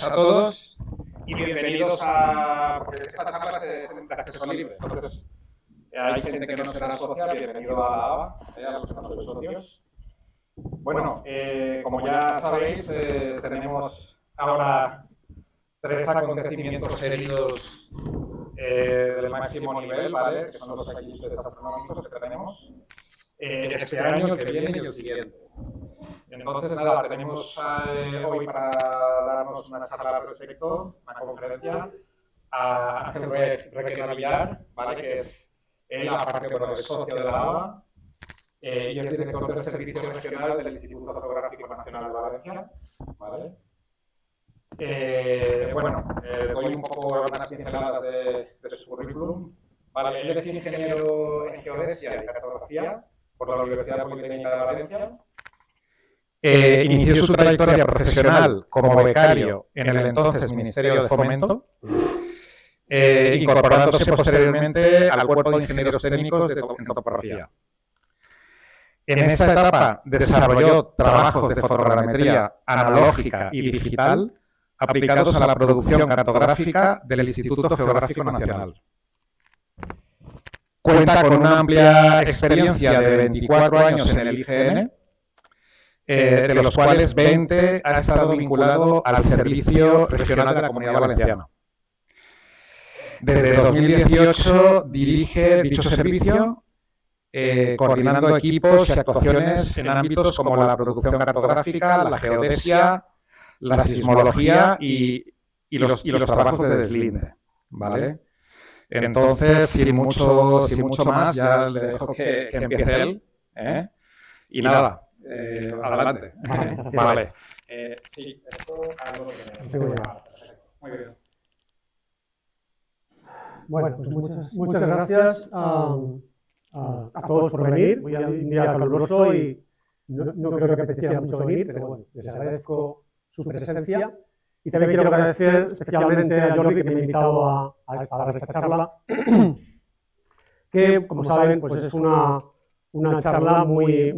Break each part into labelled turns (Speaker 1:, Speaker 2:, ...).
Speaker 1: a todos y bienvenidos a... Porque esta charla es de acceso libre, entonces hay gente que no será socia, bienvenido a la ABA, a los que no sois socios. Bueno, como ya sabéis, tenemos ahora 3 acontecimientos seguidos del máximo nivel, ¿vale? Que son los eclipses astronómicos que tenemos este año, el que viene y el siguiente. Entonces, nada, tenemos hoy para darnos una charla al respecto, una conferencia, a Ángel Requena Villar, ¿vale? Que es él, aparte, bueno, es socio de la ABA y es director del Servicio Regional del Instituto Geográfico Nacional de Valencia, ¿vale? Doy un poco algunas pinceladas de su currículum. Vale, él es ingeniero en geodesia y cartografía por la Universidad Politécnica de Valencia. Inició su trayectoria profesional como becario en el entonces Ministerio de Fomento, incorporándose posteriormente al Cuerpo de Ingenieros Técnicos en Topografía. En esta etapa desarrolló trabajos de fotogrametría analógica y digital aplicados a la producción cartográfica del Instituto Geográfico Nacional. Cuenta con una amplia experiencia de 24 años en el IGN, de los cuales 20 ha estado vinculado al Servicio Regional de la Comunidad Valenciana. Desde 2018 dirige dicho servicio, coordinando equipos y actuaciones en ámbitos como la producción cartográfica, la geodesia, la sismología y los trabajos de deslinde, ¿vale? Entonces, sin mucho más, ya le dejo que empiece él, ¿eh? Y nada. Adelante. Vale. Sí, esto algo que... Muy bien.
Speaker 2: Bueno, pues muchas gracias a todos por venir. Hoy es un día caluroso y no creo que apeteciera mucho venir, pero bueno, les agradezco su presencia. Y también quiero agradecer especialmente a Jordi, que me ha invitado a dar esta charla, que, como saben, pues es una charla muy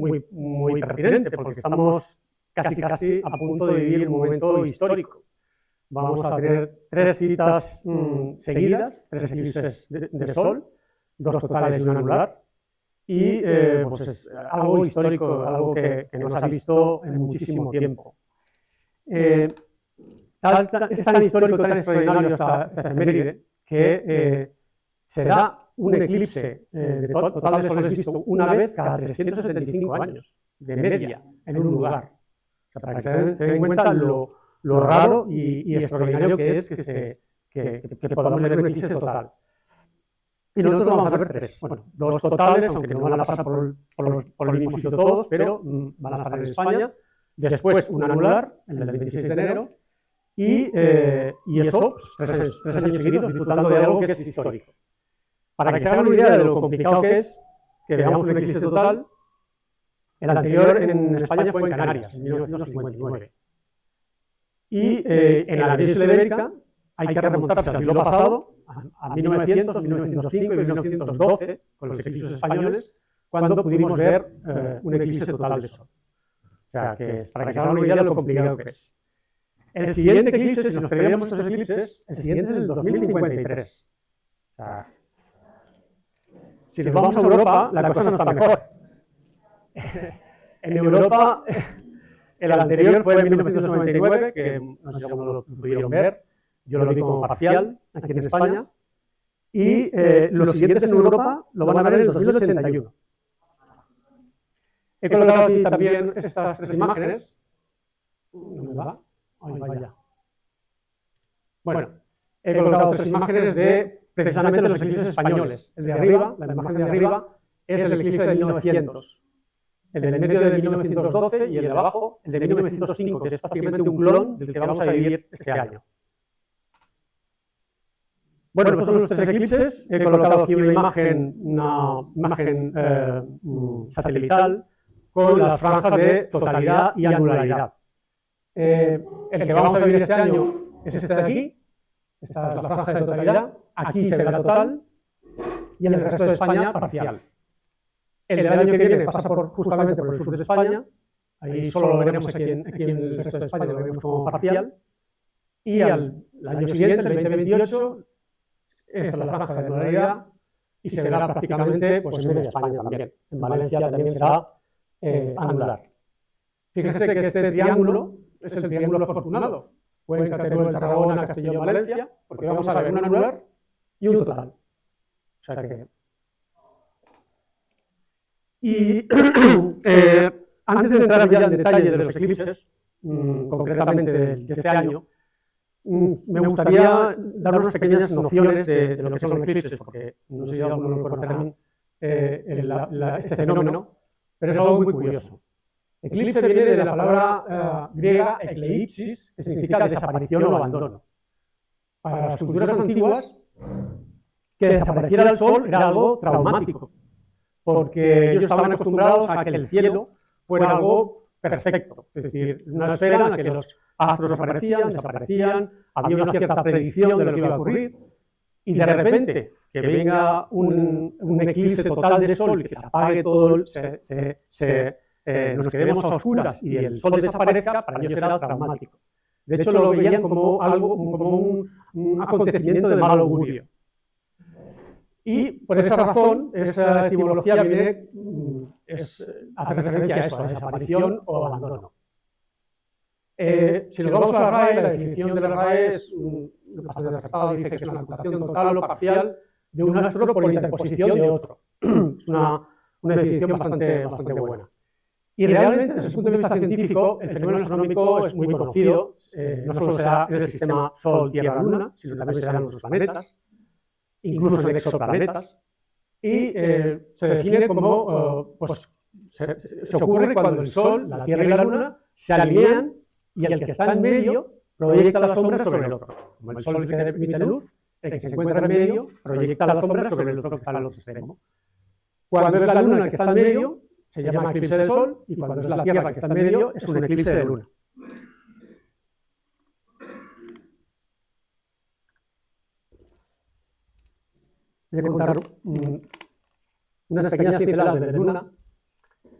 Speaker 2: pertinente, porque estamos casi a punto de vivir un momento histórico. Vamos a tener 3 citas seguidas, 3 eclipses de sol, 2 totales y un anular, y pues es algo histórico, algo que no se ha visto en muchísimo tiempo. Es tan histórico, tan extraordinario esta efeméride, que será un eclipse total de soles visto una vez cada 375 años, de media, en un lugar. O sea, para que se den cuenta lo raro y extraordinario que es que podamos ver un eclipse total. Y nosotros vamos a ver 3. Bueno, 2 totales, aunque no van a pasar por el mismo sitio todos, pero van a estar en España. Después un anular, el del 26 de enero, y eso, 3 años seguidos, disfrutando de algo que es histórico. Para que se hagan una idea de lo complicado que es que veamos un eclipse total, el anterior en España fue en Canarias, en 1959. Y en la península ibérica hay que remontarse al siglo pasado, a 1900, 1905 y 1912, con los eclipses españoles, cuando pudimos ver un eclipse total de sol. O sea, que para que se hagan una idea de lo complicado que es. El siguiente eclipse, si nos previéramos estos eclipses, el siguiente es el 2053. O sea, si nos vamos a Europa, la cosa no está mejor. En Europa, el anterior fue en 1999, que no sé si alguno lo pudieron ver, yo lo vi como parcial aquí en España, y los siguientes en Europa lo van a ver en el 2081. He colocado aquí también estas 3 imágenes. ¿Dónde va? Ahí vaya. Bueno, he colocado 3 imágenes de precisamente los eclipses españoles. El de arriba, la imagen de arriba, es el eclipse de 1900. El del medio de 1912 y el de abajo, el de 1905, que es prácticamente un clon del que vamos a vivir este año. Bueno, estos son los 3 eclipses. He colocado aquí una imagen satelital con las franjas de totalidad y anularidad. El que vamos a vivir este año es este de aquí. Esta es la franja de totalidad. Aquí se ve la total y en el resto de España parcial. El del año que viene pasa justamente por el sur de España. Ahí solo lo veremos aquí en el resto de España, lo veremos como parcial. y al año siguiente, el 2028, esta es la franja de nularidad y se verá prácticamente pues, en media España también. En Valencia también será anular. Fíjense que este triángulo es el triángulo afortunado. Cuenca, Teruel, Tarragona, Castellón, Valencia, porque vamos a ver un anular y un total. O sea que... Y antes de entrar ya en detalle de los eclipses, concretamente de este año, me gustaría dar unas pequeñas nociones de lo que son los eclipses, porque no sé si algunos lo conocerán este fenómeno, pero es algo muy curioso. Eclipse viene de la palabra griega ekleipsis, que significa desaparición o abandono. Para las culturas antiguas, que desapareciera el sol era algo traumático, porque ellos estaban acostumbrados a que el cielo fuera algo perfecto, es decir, una esfera en la que los astros aparecían, desaparecían, había una cierta predicción de lo que iba a ocurrir, y de repente que venga un eclipse total de sol y que se apague todo, nos quedemos a oscuras y el sol desaparezca, para ellos era traumático. De hecho, lo veían como un acontecimiento de mal augurio. Y por esa razón, esa etimología hace referencia a eso, a desaparición o abandono. Si nos vamos a la RAE, la definición de la RAE es bastante acertada, dice que es una ocultación total o parcial de un astro por interposición de otro. Es una definición bastante buena. Y realmente, desde el punto de vista científico, el fenómeno astronómico es muy conocido, no solo será en el sistema Sol, Tierra, Luna, sino también será en otros planetas, incluso en exoplanetas, y se define como, se ocurre cuando el Sol, la Tierra y la Luna se alinean y el que está en medio proyecta la sombra sobre el otro. Como el Sol que emite luz, el que se encuentra en medio proyecta la sombra sobre el otro que está al otro extremo. Cuando es la Luna que está en medio, se llama eclipse de Sol, y cuando es la Tierra que está en medio, es un eclipse de Luna. Voy a contar unas pequeñas pinceladas de Luna.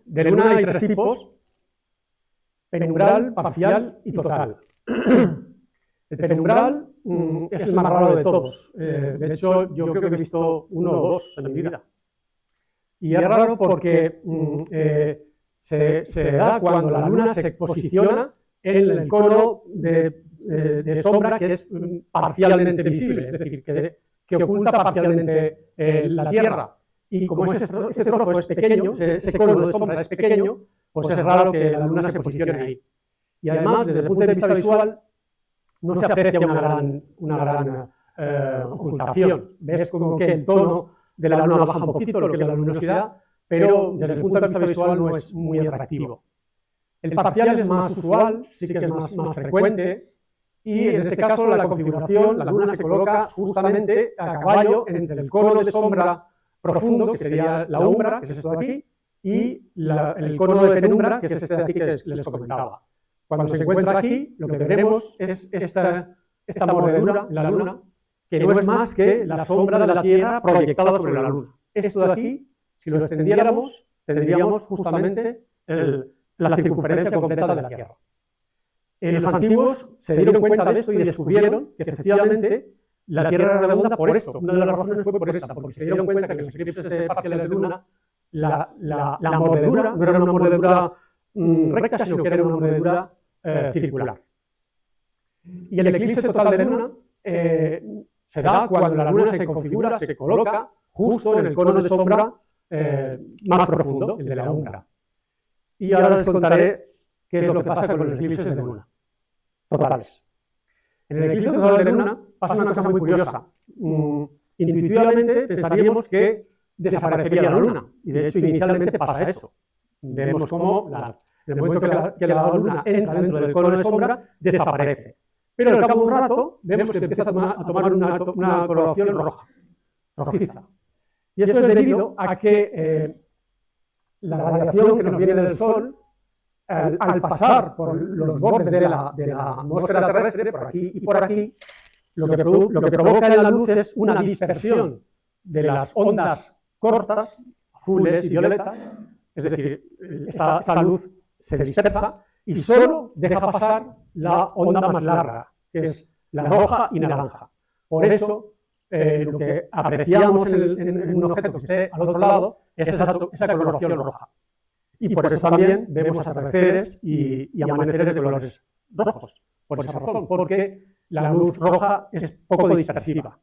Speaker 2: De Luna hay tres tipos: penumbral, parcial y total. El penumbral es el más raro de todos. De hecho, yo creo que he visto uno o dos en mi vida. Y es raro porque se da cuando la Luna se posiciona en el cono de sombra que es parcialmente visible, es decir, que oculta parcialmente la Tierra. Y como ese trozo es pequeño, ese cono de sombra es pequeño, pues es raro que la Luna se posicione ahí. Y además, desde el punto de vista visual, no se aprecia una gran ocultación. Ves como que el tono de la Luna baja un poquito, lo que es la luminosidad, pero desde el punto de vista visual no es muy atractivo. El parcial es más usual, sí que es más frecuente, y en este caso la configuración, la Luna se coloca justamente a caballo entre el cono de sombra profundo, que sería la umbra, que es esto de aquí, y el cono de penumbra, que es este de aquí que les comentaba. Cuando se encuentra aquí, lo que veremos es esta mordedura en la Luna, que no es más que la sombra de la Tierra proyectada sobre la Luna. Esto de aquí, si lo extendiéramos, tendríamos justamente la circunferencia completa de la Tierra. Los antiguos se dieron cuenta de esto y descubrieron que efectivamente la Tierra era redonda por esto. Una de las razones fue por esta, porque se dieron cuenta que en los eclipses parciales de Luna la mordedura no era una mordedura recta, sino que era una mordedura circular. Y el eclipse total de Luna se da cuando la Luna se configura, se coloca justo en el cono de sombra más profundo, el de la umbra. Y ahora les contaré qué es lo que pasa con los eclipses de Luna totales. En el eclipse total de Luna pasa una cosa muy curiosa. Intuitivamente pensaríamos que desaparecería la Luna, y de hecho inicialmente pasa eso. Vemos cómo en el momento que la Luna entra dentro del cono de sombra, desaparece. Pero al cabo de un rato vemos que empieza a tomar una coloración rojiza. Y eso es debido a que la radiación que nos viene del Sol, al pasar por los bordes de la atmósfera terrestre, por aquí y por aquí, lo que provoca en la luz es una dispersión de las ondas cortas, azules y violetas, es decir, esa luz se dispersa y solo deja pasar la onda más larga, que es la roja y naranja. Por eso, lo que apreciamos en un objeto que esté al otro lado es esa coloración roja. Y por eso también vemos atardeceres y amaneceres de colores rojos, por esa razón, porque la luz roja es poco dispersiva.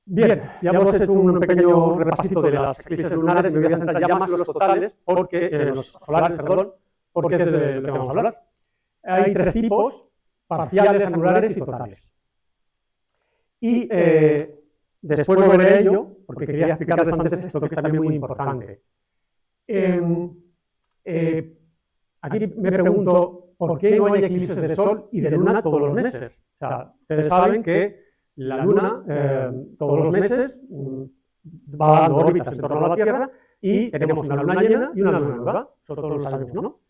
Speaker 2: Bien, ya hemos hecho un pequeño repasito de las eclipses lunares, me voy a centrar ya más en los totales, los solares, perdón, porque es de lo que vamos a hablar. Hay tres tipos: parciales, anulares y totales. Y después volveré a ello, porque quería explicarles antes esto, que es también muy importante. Aquí me pregunto, ¿por qué no hay eclipses de Sol y de Luna todos los meses? O sea, ustedes saben que la Luna todos los meses va dando órbitas en torno a la Tierra y tenemos una luna llena y una luna nueva. Eso todos lo sabemos, ¿no?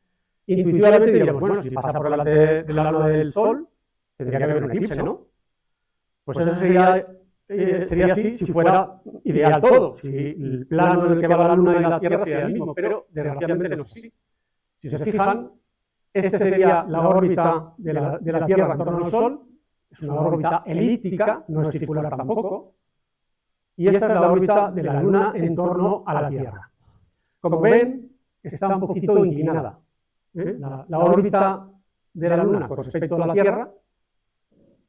Speaker 2: Intuitivamente diríamos, bueno, si pasa por delante de la luna del Sol, tendría que haber un eclipse, ¿no? Pues eso sería así si fuera ideal todo, si el plano en el que va la Luna y la Tierra sería el mismo, pero desgraciadamente no es así. Si se fijan, esta sería la órbita de la Tierra en torno al Sol, es una órbita elíptica, no es circular tampoco, y esta es la órbita de la Luna en torno a la Tierra. Como ven, está un poquito inclinada. La órbita de la Luna con respecto a la Tierra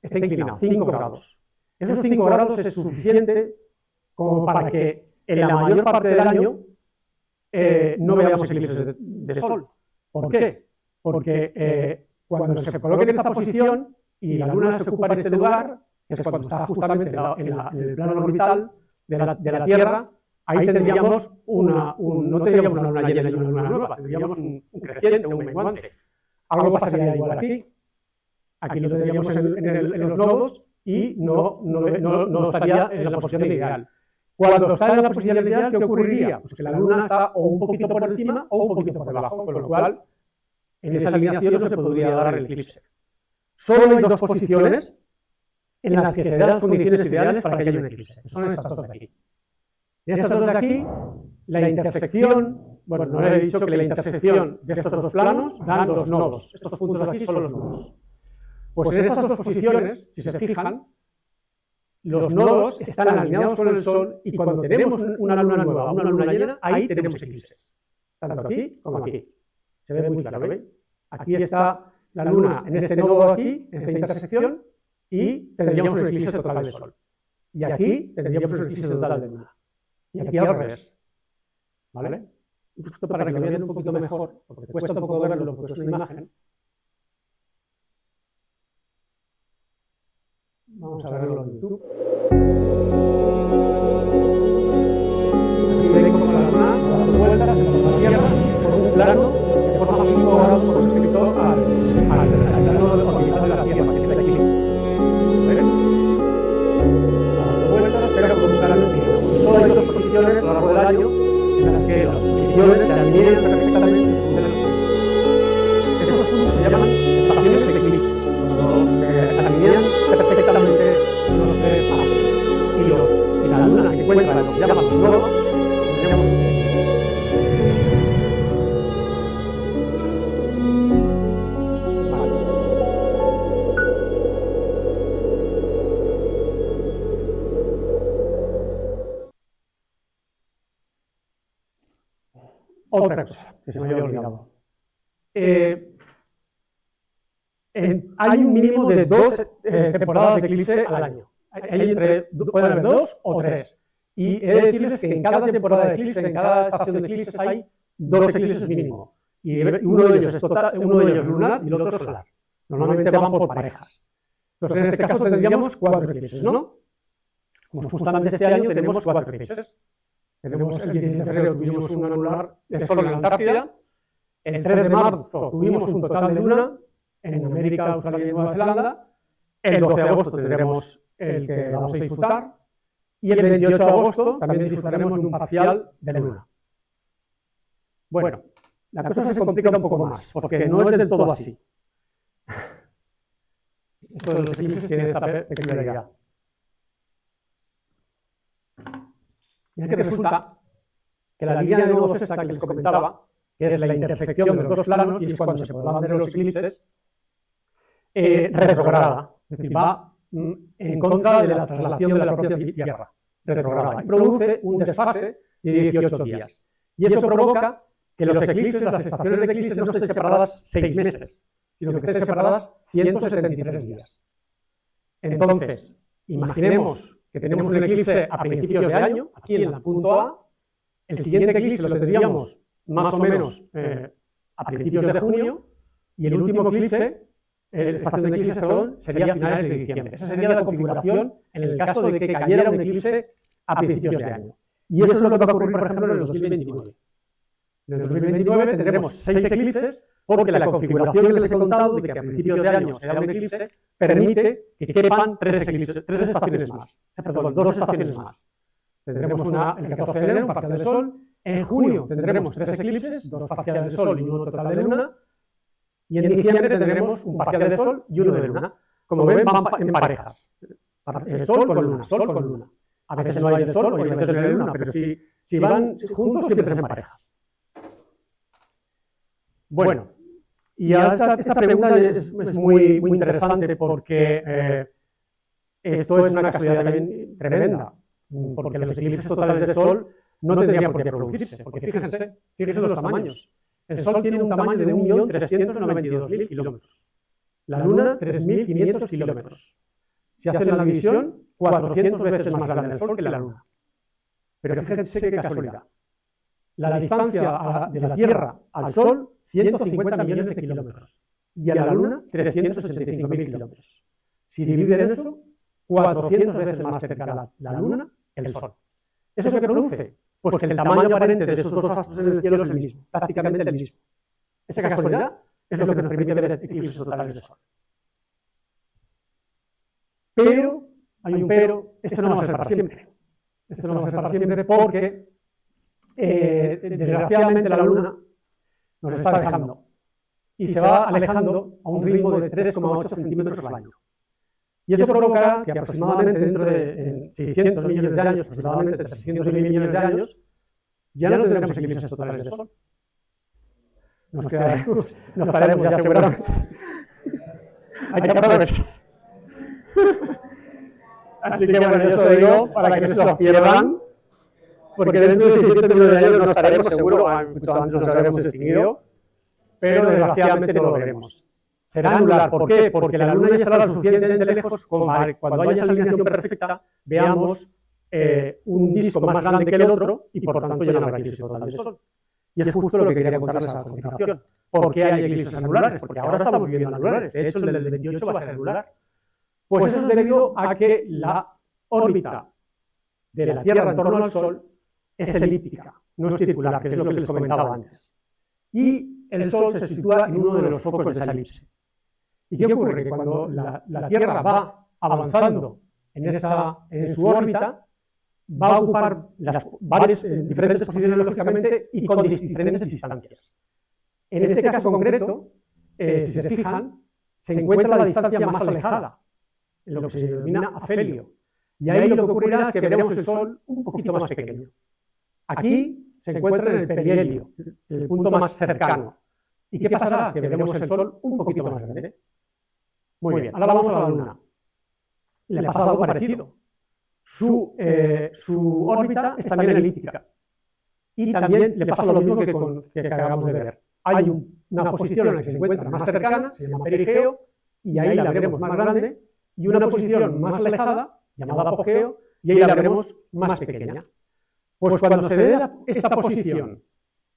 Speaker 2: está inclinada, 5 grados. Esos 5 grados es suficiente como para que en la mayor parte del año no veamos eclipses de Sol. ¿Por qué? Porque cuando se coloque en esta posición y la Luna se ocupa en este lugar, que es cuando está justamente en el plano orbital de la Tierra, ahí tendríamos no tendríamos una luna llena y una luna nueva, tendríamos un creciente, un menguante. Algo pasaría igual aquí. Aquí lo tendríamos en los nodos y no estaría en la posición ideal. Cuando está en la posición ideal, ¿qué ocurriría? Pues que la Luna está o un poquito por encima o un poquito por debajo, con lo cual en esa alineación no se podría dar el eclipse. Solo hay dos posiciones en las que se dan las condiciones ideales para que haya un eclipse, que son estas dos de aquí. En estas dos de aquí, la intersección, bueno, no le he dicho que la intersección de estos dos planos dan los nodos, estos puntos de aquí son los nodos. Pues en estas dos posiciones, si se fijan, los nodos están alineados con el Sol y cuando tenemos una luna nueva, una luna llena, ahí tenemos eclipses, tanto aquí como aquí. Se ve muy claro, ¿veis? Aquí está la Luna en este nodo de aquí, en esta intersección, y tendríamos un eclipse total del Sol. Y aquí tendríamos un eclipse total de Luna. Y aquí al revés. ¿Vale? Justo para que lo vean un poquito mejor, porque cuesta un poco verlo porque es una imagen. Vamos a verlo en YouTube. Aquí veis como la Luna da dando vueltas en torno a la Tierra por un plano que forma 5 grados con respecto al plano orbital de la Tierra, que es este aquí. ¿Ven? Dando vueltas, pero con un plano inclinado. Solo hay dos posiciones a lo largo del año en las que las posiciones se alinean perfectamente según las estaciones. Esos puntos se llaman estaciones de eclipse, cuando se alinean perfectamente los tres astros. Y la Luna se encuentra en lo que se llama los nodos, tendríamos otra cosa que se me había olvidado. Hay un mínimo de 2 temporadas de eclipse al año. Pueden haber 2 o 3. Y he de decirles que en cada temporada de eclipse, en cada estación de eclipses, hay 2 eclipses mínimo. Y uno de ellos es total, uno de ellos lunar y el otro solar. Normalmente van por parejas. Entonces, en este caso tendríamos 4 eclipses, ¿no? Como justamente este año tenemos 4 eclipses. Tenemos el 16 de febrero tuvimos un anular de Sol en la Antártida. El 3 de marzo tuvimos un total de luna en América, Australia y Nueva Zelanda. El 12 de agosto tendremos el que vamos a disfrutar. Y el 28 de agosto también disfrutaremos de un parcial de luna. Bueno, la cosa se complica un poco más, porque no es del todo así. Esto de los eclipses tiene esta peculiaridad. Y es que resulta que la línea de nodos esta que les comentaba, que es la intersección de los dos planos, y es cuando se podrán ver los eclipses, retrograda, es decir, va en contra de la traslación de la propia Tierra, retrograda, y produce un desfase de 18 días. Y eso provoca que los eclipses, las estaciones de eclipses, no estén separadas 6 meses, sino que estén separadas 173 días. Entonces, imaginemos que tenemos un eclipse a principios de año, aquí en el punto A, el siguiente eclipse lo tendríamos más o menos a principios de junio, y el último eclipse, estación de eclipses, perdón, sería a finales de diciembre. Esa sería la configuración en el caso de que cayera un eclipse a principios de año. Y eso es lo que va a ocurrir, por ejemplo, en el 2029. En el 2029 tendremos 6 eclipses, porque la configuración que les he contado, de que a principios de año será un eclipse, permite que quepan 3 estaciones más. Perdón, 2 estaciones más. Tendremos el 14 de enero, un parcial de Sol. En junio tendremos 3 eclipses, 2 parciales de Sol y 1 total de Luna. Y en diciembre tendremos un parcial de Sol y 1 de Luna. Como ven, van en parejas. Sol con Luna, Sol con Luna. A veces no hay de Sol o a veces no hay de Luna, pero si van juntos siempre es en parejas. Bueno, y esta pregunta es muy interesante porque esto es una casualidad también tremenda, porque los eclipses totales de Sol no tendrían por qué producirse, porque fíjense los tamaños. El Sol tiene un tamaño de 1.392.000 kilómetros, la Luna 3.500 kilómetros. Si hacen la división, 400 veces más grande el Sol que la Luna. Pero fíjense qué casualidad. La distancia de la Tierra al Sol, 150 millones de kilómetros, y a la Luna, 385.000 kilómetros. Si dividen eso, 400 veces más cerca la Luna que el Sol. ¿Eso qué produce? Pues que el tamaño aparente de esos 2 astros en el cielo es el mismo, prácticamente el mismo. Esa casualidad es lo que nos permite ver eclipses totales de Sol. Pero, hay un pero, esto no va a ser para siempre. Esto no va a ser para siempre porque, desgraciadamente, la Luna nos está alejando. Y se va alejando a un ritmo de 3,8 centímetros al año. Y eso provocará que aproximadamente dentro de 600 millones de años, aproximadamente 300.000 millones de años, ya no tendremos eclipses totales de Sol. Nos estaremos ya seguramente. Hay que aprovechar. Así que bueno, yo os lo digo para que no se lo pierdan, porque dentro de 600 millones de años no estaremos, seguro, mucho antes nos habremos extinguido, pero desgraciadamente no lo veremos. Será anular. ¿Por qué? Porque la Luna ya estará lo suficientemente lejos como para que cuando haya esa alineación perfecta veamos un disco más grande que el otro y por tanto ya no habrá eclipse total del Sol. Y es justo lo que quería contarles a continuación. ¿Por qué hay eclipses anulares? Porque ahora estamos viviendo anulares. De hecho, el del 28 va a ser anular. Pues eso es debido a que la órbita de la Tierra en torno al Sol es elíptica, no es circular, que es lo que les comentaba antes. Y el Sol se sitúa en uno de los focos de esa elipse. ¿Y qué ocurre? Que cuando la Tierra va avanzando en su órbita, va a ocupar varias diferentes posiciones lógicamente y con diferentes distancias. En este caso concreto, si se fijan, se encuentra la distancia más alejada, en lo que se denomina afelio. Y ahí lo que ocurrirá es que veremos el Sol un poquito más pequeño. Aquí se encuentra en el perihelio, el punto más cercano. ¿Y qué pasará? Que veremos el Sol un poquito más grande. Muy bien, ahora vamos a la Luna. Le pasa algo parecido. Su órbita es también elíptica. Y también le pasa lo mismo que acabamos de ver. Hay una posición en la que se encuentra más cercana, se llama perigeo, y ahí la veremos más grande, y una posición más alejada, llamada apogeo, y ahí la veremos más pequeña. Pues cuando se dé esta posición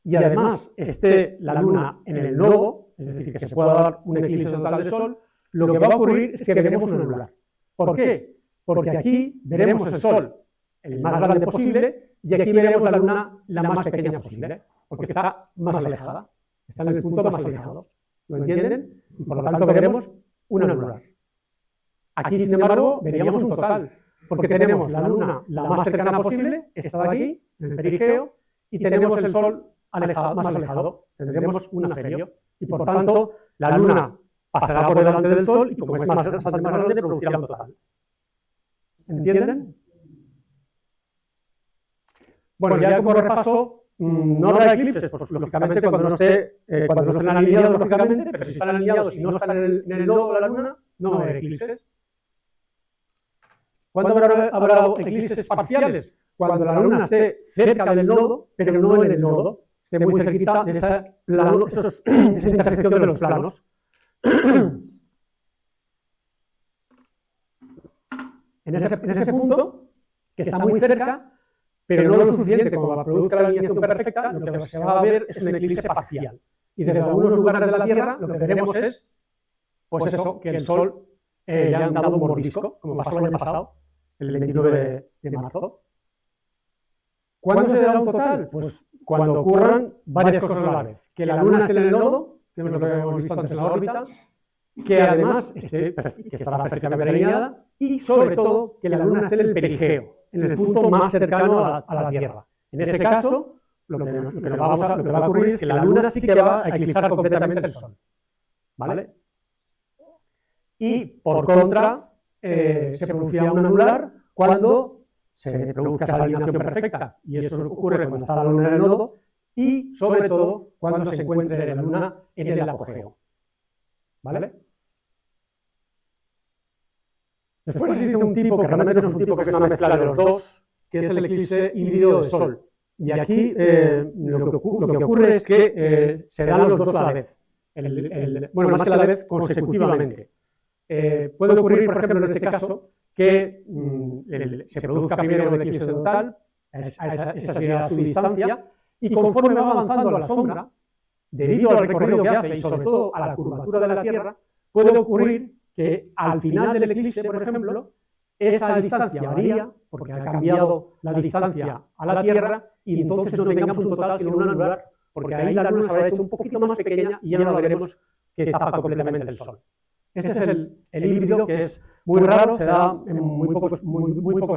Speaker 2: y además esté la Luna en el nodo, es decir, que se pueda dar un eclipse total del Sol, lo que va a ocurrir es que veremos un anular. ¿Por qué? Porque aquí veremos el Sol el más grande posible y aquí veremos la Luna la más pequeña posible, porque está más alejada, está en el punto más alejado. ¿Lo entienden? Y por lo tanto veremos un anular. Aquí, sin embargo, veríamos un total, porque tenemos la Luna la más cercana posible, está de aquí, en el perigeo, y tenemos el Sol más alejado, tendremos un afelio, y por tanto la Luna pasará por delante del Sol y como es bastante más grande, producirá un total. ¿Entienden? Bueno, ya como repaso, no habrá eclipses, pues lógicamente cuando no estén alineados, lógicamente, pero si están alineados y no están en el nodo de la Luna, no va a haber eclipses. ¿Cuándo habrá eclipses parciales? Cuando la Luna esté cerca del nodo, pero no en el nodo, esté muy cerquita de esa intersección de los planos. En ese punto, que está muy cerca, pero no lo suficiente como para producir la alineación perfecta, lo que se va a ver es un eclipse parcial. Y desde algunos lugares de la Tierra lo que veremos es, pues eso, que el Sol le han dado un mordisco, como pasó el año pasado, el 29 de marzo. ¿Cuándo se dará un total? Pues cuando ocurran varias cosas a la vez. Que la Luna esté en el nodo, que es lo que hemos visto antes en la órbita, que además que estará perfectamente alineada, y sobre todo que la Luna esté en el perigeo, en el punto más cercano a la Tierra. En ese caso, lo que va a ocurrir es que la Luna sí que va a eclipsar completamente el Sol. ¿Vale? Y por contra, se producirá un anular cuando se produzca esa alineación perfecta, y eso ocurre cuando está la Luna en el nodo, y sobre todo cuando se encuentre la Luna en el apogeo. ¿Vale? Después existe un tipo que realmente no es un tipo, que es una mezcla de los dos, que es el eclipse híbrido de Sol. Y aquí lo que ocurre es que se dan los dos a la vez. Bueno, más que a la vez, consecutivamente. Puede ocurrir, por ejemplo, en este caso, que se produzca primero un eclipse total, esa sería su distancia, y conforme va avanzando a la sombra, debido al recorrido que hace y sobre todo a la curvatura de la Tierra, puede ocurrir que al final del eclipse, por ejemplo, esa distancia varía, porque ha cambiado la distancia a la Tierra, y entonces no tengamos un total sino un anular, porque ahí la Luna se habrá hecho un poquito más pequeña y ya no la veremos que tapa completamente el Sol. Este es el híbrido, que es muy raro, se da en muy pocos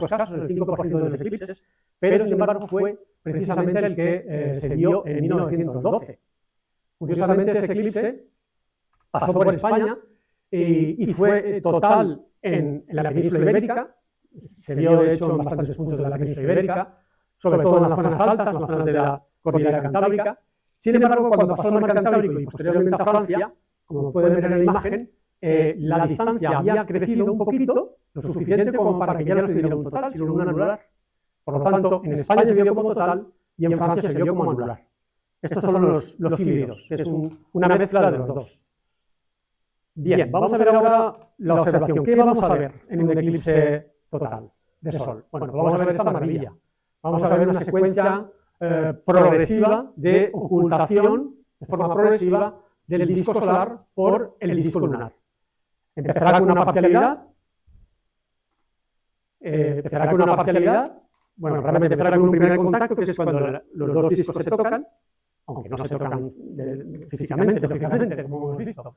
Speaker 2: casos, el 5% de los eclipses, pero sin embargo fue precisamente el que se dio en 1912. Curiosamente, ese eclipse pasó por España y fue total en la península ibérica, se dio de hecho en bastantes puntos de la península ibérica, sobre todo en las zonas altas, en las zonas de la cordillera cantábrica. Sin embargo, cuando pasó al mar Cantábrico y posteriormente a Francia, como pueden ver en la imagen, la distancia había crecido un poquito, lo suficiente como para que ya no se diera un total, sino un anular. Por lo tanto, en España se vio como total y en Francia se vio como anular. Estos son los híbridos, que es una mezcla de los dos. Bien, vamos a ver ahora la observación. ¿Qué vamos a ver en un eclipse total de Sol? Bueno, pues vamos a ver esta maravilla. Vamos a ver una secuencia progresiva de ocultación, de forma progresiva, del disco solar por el disco lunar. Empezará con una parcialidad, bueno, realmente empezará con un primer contacto, que es cuando los dos discos se tocan, aunque no se tocan físicamente, lógicamente, como hemos visto,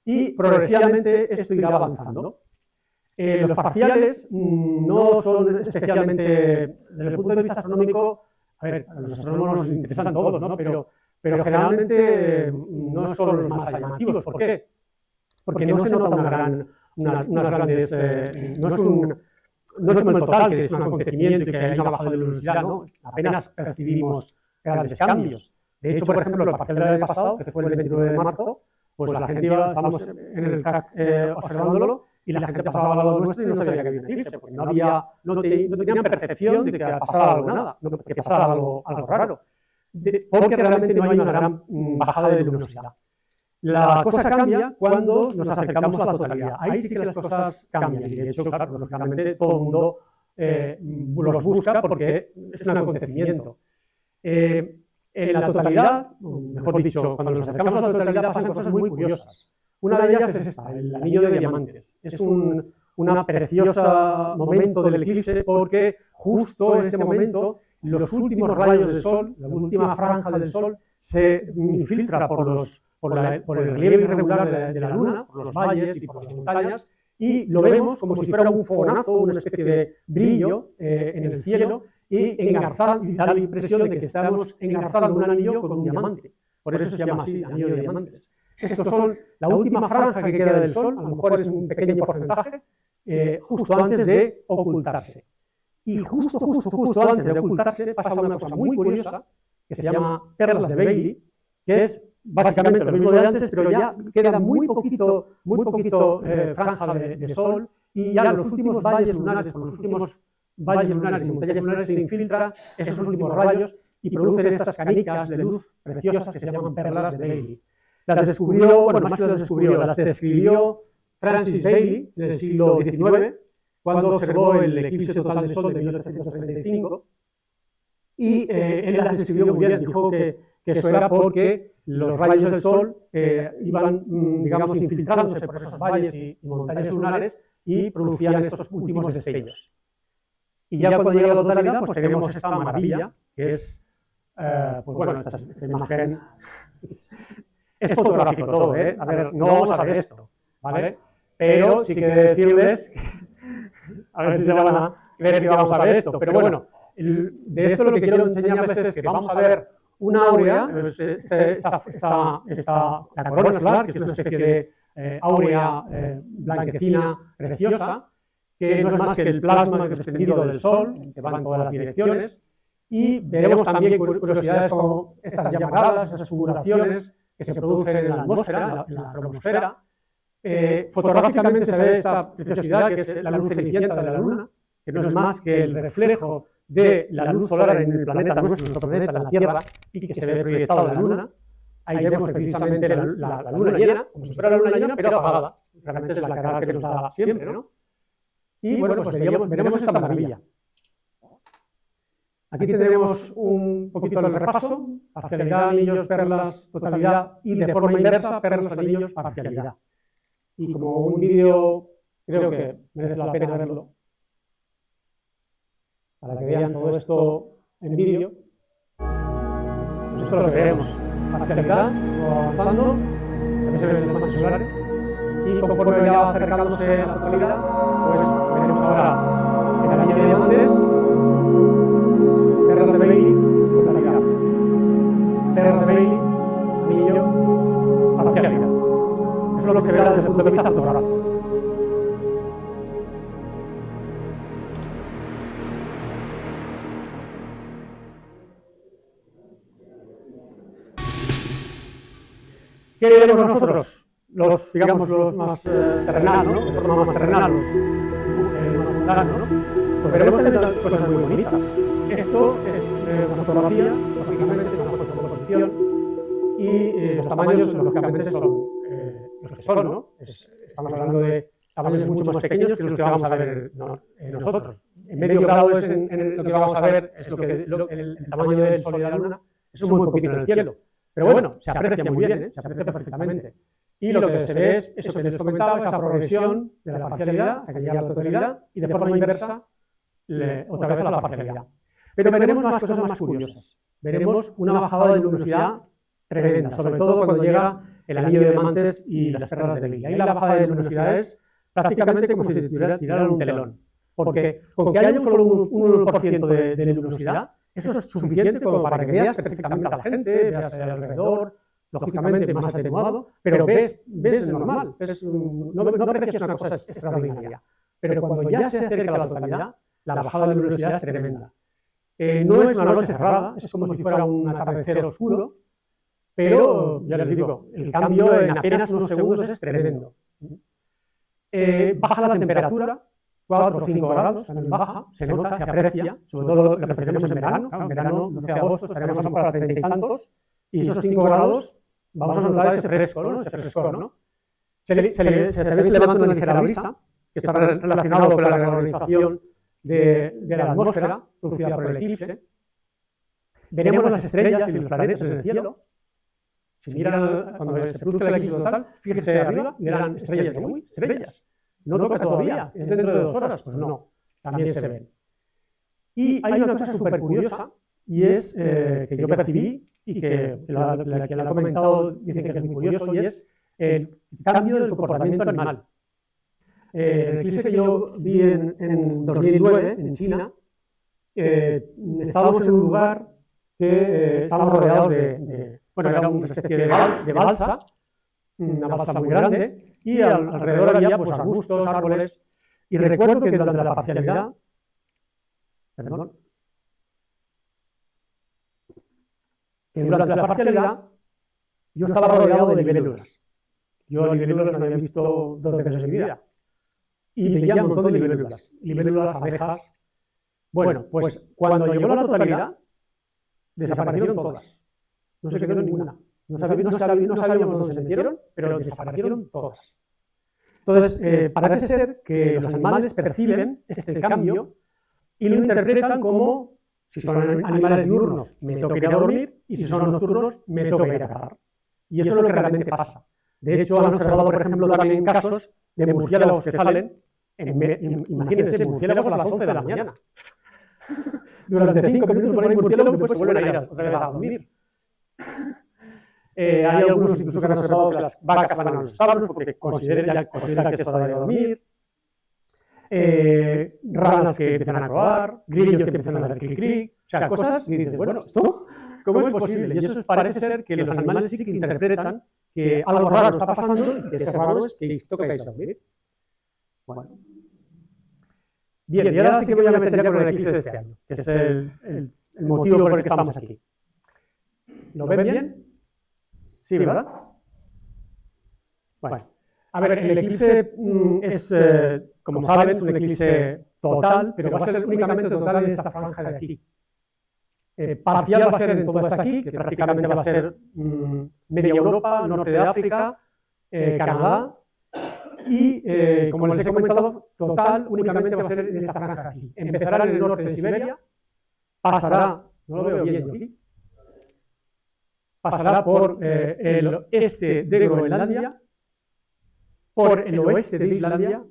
Speaker 2: y progresivamente esto irá avanzando. Los parciales no son especialmente, desde el punto de vista astronómico, a ver, a los astrónomos nos interesan todos, ¿no? Pero generalmente no son los más llamativos. ¿Por qué? Porque no se nota unas grandes, no es como el total, que es un acontecimiento y que hay una bajada de luminosidad, ¿no? Apenas percibimos grandes cambios. De hecho, por ejemplo, el parcial del año pasado, que fue el 29 de marzo, pues la gente estábamos en el CAC observándolo, y la gente pasaba al lado nuestro y no sabía que había un eclipse, porque no tenían percepción de que pasara algo, nada, que pasara algo raro, porque realmente no hay una gran bajada de luminosidad. La cosa cambia cuando nos acercamos a la totalidad. Ahí sí que las cosas cambian, y de hecho, claro, lógicamente todo el mundo los busca porque es un acontecimiento. En la totalidad, mejor dicho, cuando nos acercamos a la totalidad pasan cosas muy curiosas. Una de ellas es esta, el anillo de diamantes. Es un precioso momento del eclipse, porque justo en este momento los últimos rayos del Sol, la última franja del Sol, se infiltra por el relieve irregular de la Luna, por los valles y por las montañas, y lo vemos como si fuera un fogonazo, una especie de brillo en el cielo, y da la impresión de que estamos engarzando un anillo con un diamante. Por eso se llama así, anillo de diamantes. Estos son la última franja que queda del Sol, a lo mejor es un pequeño porcentaje, justo antes de ocultarse. Y justo antes de ocultarse pasa una cosa muy curiosa, que se llama Perlas de Bailey, que es básicamente lo mismo de antes, pero ya queda muy poquito franja de sol, y ya los últimos valles lunares, con los últimos valles lunares y montañas lunares se infiltra esos últimos rayos y producen estas canicas de luz preciosas que se llaman perlas de Bailey. Las descubrió, bueno, más que las descubrió, las describió Francis Bailey en el siglo XIX, cuando observó el eclipse total de sol de 1835, y él las describió muy bien. Dijo que eso era porque los rayos del sol iban, digamos, infiltrándose por esos valles y montañas lunares y producían estos últimos destellos. Y ya cuando llega la totalidad, pues tenemos esta maravilla, que es, pues bueno, esta imagen es fotográfico todo, ¿eh? A ver, no vamos a ver esto, ¿vale? Pero sí que decirles, a ver si se van a ver que vamos a ver esto, pero bueno, de esto lo que quiero enseñarles es que vamos a ver una áurea, la corona solar, que es una especie de áurea blanquecina preciosa, que no es más que el plasma desprendido del Sol, que va en todas las direcciones, y veremos también curiosidades como estas llamaradas, esas fulguraciones que se producen en la atmósfera, en la cromosfera. Fotográficamente se ve esta preciosidad, que es la luz cenicienta de la Luna, que no es más que el reflejo de la luz solar en el planeta nuestro planeta, en la Tierra, y que se ve proyectado en la Luna. Ahí vemos precisamente la Luna llena, como si fuera la Luna llena, pero apagada. Realmente es la cara que nos da siempre, ¿no? Y bueno, pues veremos esta maravilla. Aquí tendremos un poquito el repaso: parcialidad, anillos, perlas, totalidad, y de forma inversa, perlas, anillos, parcialidad. Y como un vídeo, creo que merece la pena verlo, para que vean todo esto en vídeo. Pues esto es lo que veremos: parcialidad, avanzando, también se ven las manchas solares, y conforme vaya acercándose a la totalidad, pues veremos ahora el anillo de diamantes, perlas de Bailey, totalidad, perlas de Bailey, anillo, parcialidad. Eso es lo que se verá desde el punto de vista fotográfico. ¿Qué veremos nosotros? Los, digamos, los más terrenales, ¿no? De forma más terrenal, los mundanos, ¿no? Pues veremos también cosas muy bonitas. Esto es una fotografía, lógicamente, una fotocomposición, y los tamaños, lógicamente, son los que son, ¿no? Estamos hablando de tamaños mucho más pequeños que los que vamos a ver nosotros. En medio grado es lo que vamos a ver, es el tamaño del Sol y de la Luna, es muy poquito en el cielo. Pero bueno, se aprecia muy bien, se aprecia perfectamente. Y lo que se ve es eso que les comentaba, esa progresión de la parcialidad hasta que llega a la totalidad, y de forma inversa, otra vez a la parcialidad. Pero veremos más cosas más curiosas. Veremos una bajada de luminosidad tremenda, sobre todo cuando llega el anillo de diamantes y las perlas de Bailey. Ahí la bajada de luminosidad es prácticamente como si tiraran un telón. Porque con que haya solo un 1% de luminosidad, eso es suficiente como para que veas perfectamente a la gente, veas alrededor, lógicamente más atenuado, pero ves normal, no aprecias una cosa extraordinaria. Pero cuando ya se acerca a la totalidad, la bajada de luminosidad es tremenda. No es una noche cerrada, es como si fuera un atardecer oscuro, pero, ya les digo, el cambio en apenas unos segundos es tremendo. Baja la temperatura, 4 o 5 grados, también baja, se nota, se aprecia, sobre todo lo que apreciamos en verano. En verano, 12 de agosto, estaremos para 30 y tantos, y esos 5 grados vamos a notar ese fresco, ¿no? Ese frescor, ¿no? También se levanta una ligera brisa, que está relacionado con la reorganización de la atmósfera producida por el eclipse. Veremos las estrellas y los planetas en el cielo. Si miran cuando se produce el eclipse total, fíjense arriba y verán estrellas. Uy, estrellas. No toca todavía, es dentro de 2 horas. Pues no, también se ven. Y hay una cosa súper curiosa, y es que yo percibí, y que quien lo ha comentado dice que es muy curioso, y es el cambio del comportamiento animal. El eclipse que yo vi en 2009, en China, estábamos en un lugar que estábamos rodeados bueno, era una especie de balsa, una balsa muy grande, y alrededor había pues arbustos, árboles, y recuerdo que durante la parcialidad, perdón, que durante la parcialidad yo estaba rodeado de libélulas. Yo libélulas no había visto 2 veces en mi vida. Y veía un montón de libélulas, abejas. Bueno, pues cuando llegó la totalidad, desaparecieron todas. No se quedó ninguna. No sabíamos dónde se metieron, pero desaparecieron todas. Entonces, parece ser que los animales perciben este cambio y lo interpretan como, si son animales diurnos, me toca ir a dormir, y si son nocturnos, me toca ir a cazar. Y eso es lo que realmente pasa. De hecho, han observado, por ejemplo, también casos de murciélagos que salen, imagínense, murciélagos a las 11 de la mañana. Durante 5 minutos por ahí murciélagos, después se vuelven a ir otra vez a dormir. Hay algunos incluso que han observado que las vacas van a los establos porque consideran que es hora de dormir. Ranas que empiezan a croar, grillos que empiezan a hacer clic-clic, o sea, cosas y dices, bueno, ¿esto cómo es posible? Y eso parece ser que los animales sí que interpretan que algo raro está pasando y que ese raro es que toca ir a dormir. Bueno. Bien, y ahora sí que voy a meter ya con el eclipse de este año, que es el motivo por el que estamos aquí. ¿Lo ven bien? Sí, ¿verdad? Bueno, a ver, el eclipse es, como saben, es un eclipse total, pero va a ser únicamente total en esta franja de aquí. Parcial va a ser en todo hasta aquí, que prácticamente va a ser media Europa, norte de África, Canadá, y como les he comentado, total únicamente va a ser en esta franja de aquí. Empezará en el norte de Siberia, pasará, no lo veo bien aquí, pasará por el este de Groenlandia, por el oeste de Islandia,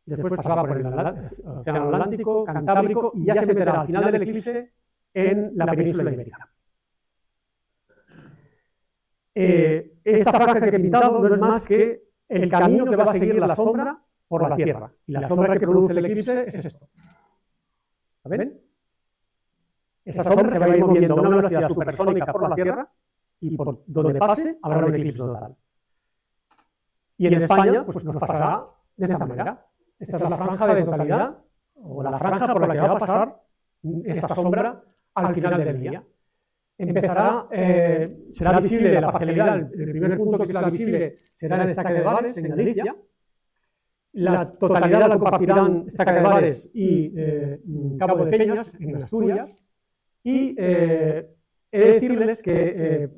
Speaker 2: después pasará por el Océano Atlántico, Cantábrico, y ya se meterá al final del eclipse en la península ibérica. Esta franja que he pintado no es más que el camino que va a seguir la sombra por la Tierra, y la sombra que produce el eclipse es esto. ¿Lo ven? Esa sombra se va a ir moviendo a una velocidad supersónica por la Tierra, y por donde pase habrá un eclipse total. Y en España pues nos pasará de esta manera. Esta es la franja de totalidad, o la franja por la que va a pasar esta sombra al final del día. Empezará, será visible la parcialidad, el primer punto que será visible será en Estaca de Bares, en Galicia. La totalidad la compartirán Estaca de Bares y Cabo de Peñas, en Asturias. Y he de decirles que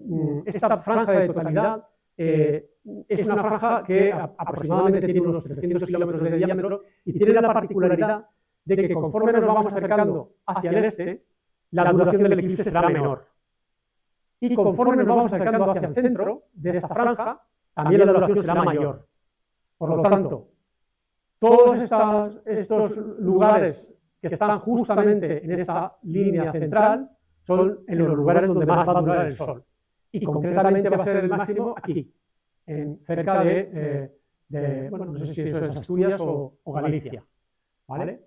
Speaker 2: esta franja de totalidad es una franja que aproximadamente tiene unos 300 kilómetros de diámetro y tiene la particularidad de que conforme nos vamos acercando hacia el este, la duración del eclipse será menor. Y conforme nos vamos acercando hacia el centro de esta franja, también la duración será mayor. Por lo tanto, todos estos lugares que están justamente en esta línea central son en los lugares donde más va a durar el Sol. Y concretamente va a ser el máximo aquí, cerca bueno, no sé si eso es Asturias o Galicia. ¿Vale?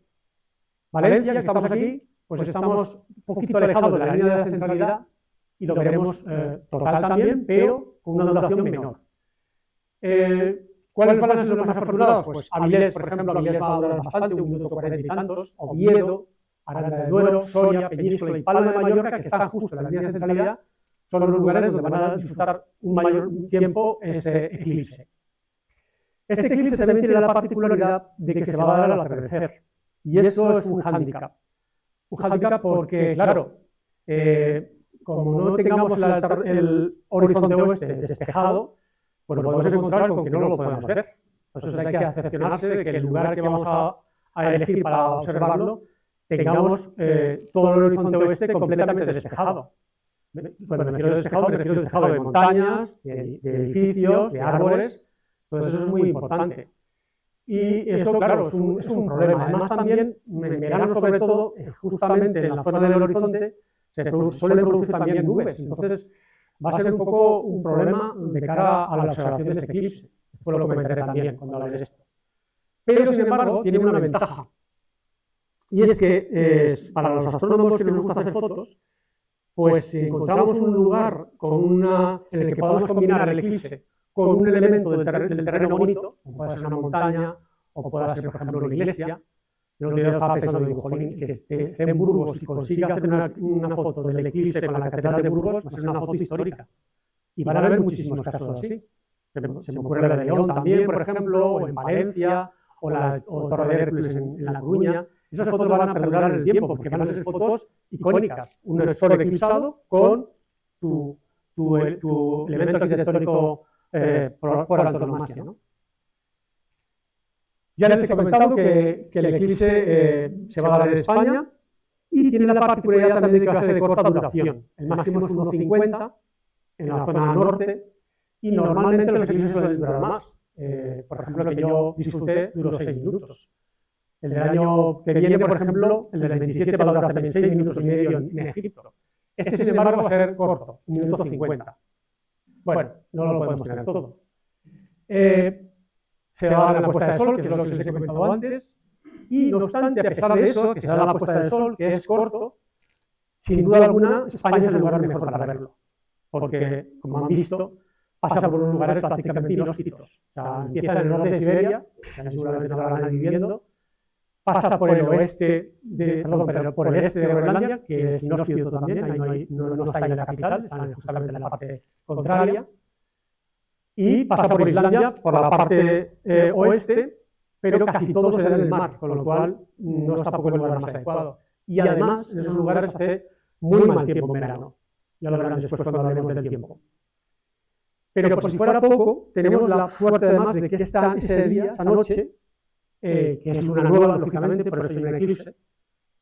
Speaker 2: Valencia, que estamos aquí, pues estamos un poquito alejados de la línea de la centralidad y lo veremos total también, pero con una duración menor. ¿Cuáles van a ser los más afortunados? Pues Avilés, por ejemplo, Avilés va a durar bastante, 1 minuto 40 y tantos, Oviedo, Aranda de Duero, Soria, Peñíscola y Palma de Mallorca, que están justo en la línea de centralidad, son los lugares donde van a disfrutar un mayor tiempo ese eclipse. Este eclipse también tiene la particularidad de que se va a dar al atardecer, y eso es un hándicap. Un hándicap porque, claro, como no tengamos el horizonte oeste despejado, pues nos podemos encontrar con que no lo podemos ver. Entonces hay que excepcionarse de que el lugar que vamos a elegir para observarlo tengamos todo el horizonte oeste completamente despejado. Cuando me refiero a despejado, me refiero a despejado de montañas, de edificios, de árboles. Entonces eso es muy importante. Y eso, claro, es un problema. Además también, en verano sobre todo, justamente en la zona del horizonte, suelen producir también nubes. Entonces va a ser un poco un problema de cara a la observación de este eclipse. Después lo comentaré también cuando hable de esto. Pero, sin embargo, tiene una ventaja. Y es que para los astrónomos que nos gusta hacer fotos, pues si encontramos un lugar en el que podamos combinar el eclipse con un elemento del terreno bonito, como puede ser una montaña o puede ser, por ejemplo, una iglesia, Yo el otro día estaba pensando, digo, jolín, que esté en Burgos y consiga hacer una foto del eclipse con la Catedral de Burgos, va a ser una foto histórica. Y van a haber muchísimos casos así. Se me ocurre la de León también, por ejemplo, o en Valencia, o Torre de Hércules en La Coruña. Esas fotos van a perdurar en el tiempo, porque van a ser fotos icónicas. Un sol eclipsado con tu elemento arquitectónico por antonomasia, ¿no? Ya les he comentado que el eclipse se va a dar en España y tiene la particularidad también de que va a ser de corta duración. El máximo es 1,50 en la zona norte y normalmente los eclipses suelen durar más. Por ejemplo, el que yo disfruté duró 6 minutos. El del año que viene, por ejemplo, el del 27 va a durar también 6 minutos y medio en Egipto. Este, sin embargo, va a ser corto, 1 minuto 50. Bueno, no lo podemos tener todo. Se va a dar la puesta de sol, que es lo que les he comentado antes, y no obstante, a pesar de eso, que se da la puesta de sol, que es corto, sin duda alguna, España es el lugar mejor para verlo, porque, como han visto, pasa por unos lugares prácticamente inhóspitos. O sea, empieza en el norte de Siberia, que seguramente no habrá nadie viviendo, pasa por el oeste, por el este de Groenlandia, que es inhóspito también, ahí no está en la capital, está justamente en la parte contraria, y pasa por Islandia, por la parte oeste, pero casi todo se da en el mar, con lo cual no está tampoco el lugar más adecuado. Y además, en esos lugares hace muy mal tiempo en verano. Ya lo verán después cuando hablemos del tiempo. Pero por si fuera poco, tenemos la suerte además de que ese día, esa noche, que es luna nueva, lógicamente, por eso hay un eclipse,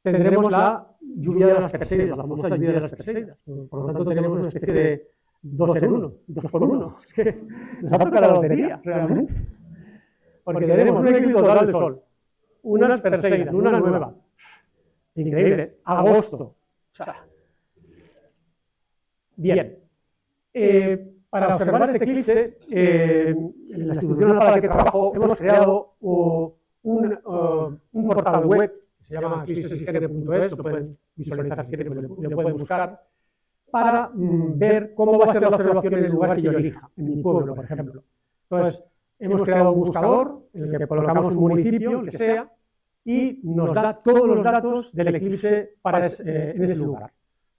Speaker 2: tendremos la lluvia de las Perseidas, la famosa lluvia de las Perseidas. Por lo tanto, tenemos una especie de 2 en 1, 2 por 1. Es que nos ha tocado la lotería, realmente. Porque tenemos un eclipse total de sol, unas Perseidas, luna nueva. Increíble, agosto. O sea, bien. Para observar este eclipse, en la institución para la que trabajo hemos creado un portal web que se llama eclipsesisgene.es, lo pueden visualizar si quieren, lo pueden buscar, para ver cómo va a ser la observación en el lugar que yo elija, en mi pueblo, por ejemplo. Entonces, hemos creado un buscador en el que colocamos un municipio, el que sea, y nos da todos los datos del eclipse en ese lugar.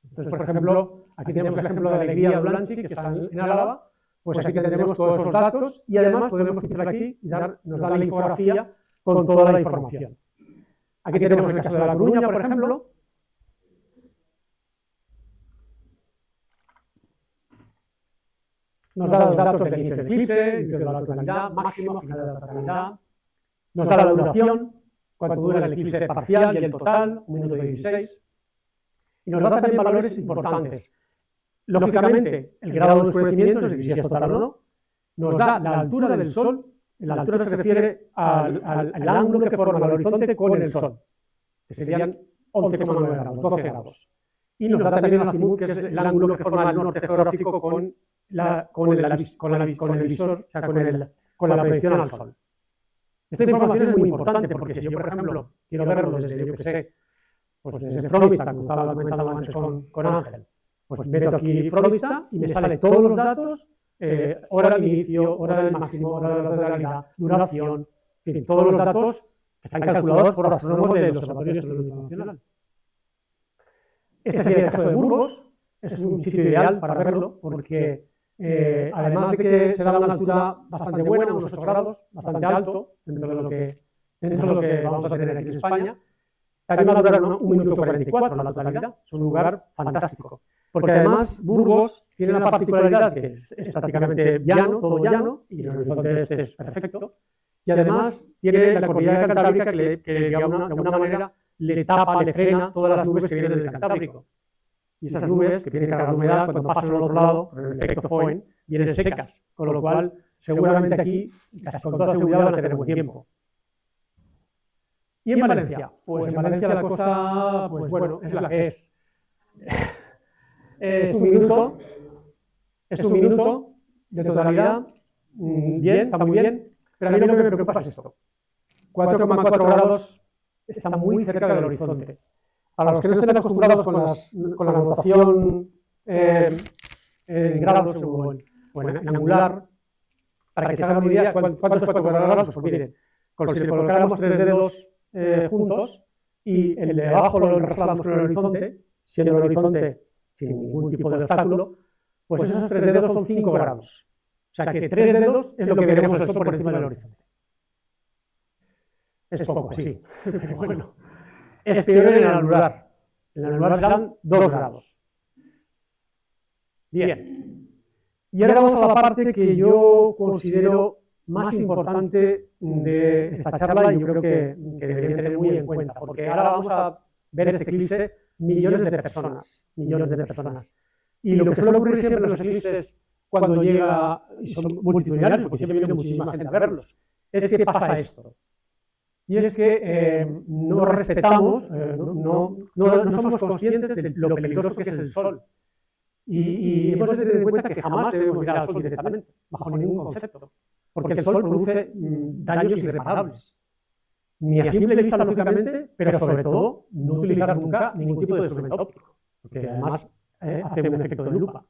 Speaker 2: Entonces, por ejemplo, aquí tenemos el ejemplo de Alegría de Blanchi, que está en Álava, pues aquí tendremos todos esos datos y además podemos pinchar aquí y nos da la infografía con toda la información. Aquí tenemos el caso de La Coruña, por ejemplo. Nos da los datos del inicio del eclipse, inicio de la totalidad, máximo, final de la totalidad. Nos da la duración, cuánto dura el eclipse parcial y el total, 1 minuto y 16. Y nos da también valores importantes. Lógicamente, el grado de oscurecimiento, es decir, si es total o no. Nos da la altura del Sol. La altura se refiere al ángulo que forma el horizonte con el Sol, que serían 11,9 grados, 12 grados. Y nos da también el azimut, que es el ángulo que forma el norte geográfico con el visor, o sea, con la proyección al Sol. Esta información es muy importante porque si yo, por ejemplo, quiero verlo desde, yo que sé, pues desde Fromista, como estaba comentando antes con Ángel, pues meto aquí Fromista y me sale todos los datos, hora de inicio, hora del máximo, hora de la totalidad, duración, en fin, todos los datos que están calculados por astrónomos del Observatorio Astronómico Nacional. Este sería el caso de Burgos, es un sitio ideal para verlo porque además de que se da una altura bastante buena, unos 8 grados, bastante alto, dentro de lo que vamos a tener aquí en España, también va a durar 1 minuto 44 la totalidad, es un lugar fantástico. Porque además Burgos tiene la particularidad que es prácticamente llano, todo llano, y el horizonte este es perfecto, y además tiene la cordillera cantábrica que de alguna manera le tapa, le frena todas las nubes que vienen del Cantábrico. Y esas nubes que vienen cargadas de humedad, cuando pasan al otro lado, por el efecto Foehn, vienen secas, con lo cual seguramente aquí, casi con toda seguridad, van a tener buen tiempo. ¿Y en Valencia? Pues en Valencia la cosa, pues bueno, es la que es. Es un minuto de totalidad, bien, está muy bien, pero a mí lo que me preocupa es esto. 4,4 grados está muy cerca del horizonte. Para los que no estén acostumbrados con la notación en grados o en angular, para que se hagan una idea, ¿cuántos 4 grados? Pues miren, si le colocáramos 3 dedos juntos y el de abajo lo enroscamos con el horizonte, siendo el horizonte sin ningún tipo de obstáculo, pues esos 3 dedos son 5 grados. O sea que 3 dedos es lo que veremos el Sol por encima del horizonte. Es poco, sí, pero bueno. Es peor en el anular. En el anular serán 2 grados. Bien. Y ahora vamos a la parte que yo considero más importante de esta charla y yo creo que deberían tener muy en cuenta, porque ahora vamos a ver este eclipse millones de personas, Y lo que suele ocurrir siempre en los eclipses cuando llega, y son multitudinarios, porque siempre viene muchísima gente a verlos, es que pasa esto. Y es que no respetamos, no somos conscientes de lo peligroso que es el Sol. Y hemos de tener en cuenta que jamás debemos mirar al Sol directamente, bajo ningún concepto, porque el Sol produce daños irreparables. Ni a simple vista, lógicamente, pero sobre todo, no utilizar nunca ningún tipo de instrumento óptico, porque además hace un efecto de lupa.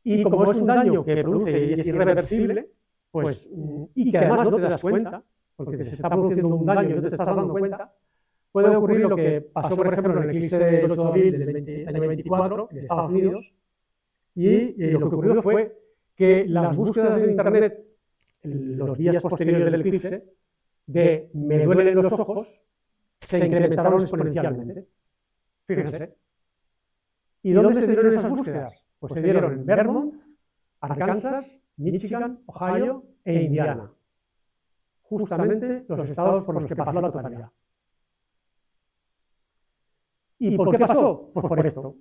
Speaker 2: Y como es un daño que produce y es irreversible, pues, y que además no te das cuenta, porque se está produciendo un daño y no te estás dando cuenta, puede ocurrir lo que pasó, por ejemplo, en el eclipse del 8 de abril del año 24 en Estados Unidos, y lo que ocurrió fue que las búsquedas en Internet, los días posteriores del eclipse, de me duelen los ojos, se incrementaron exponencialmente. Fíjense. ¿Y dónde se dieron esas búsquedas? Pues se dieron en Vermont, Arkansas, Michigan, Ohio e Indiana. Justamente los estados por los que pasó la totalidad. ¿Y por qué pasó? Pues por esto.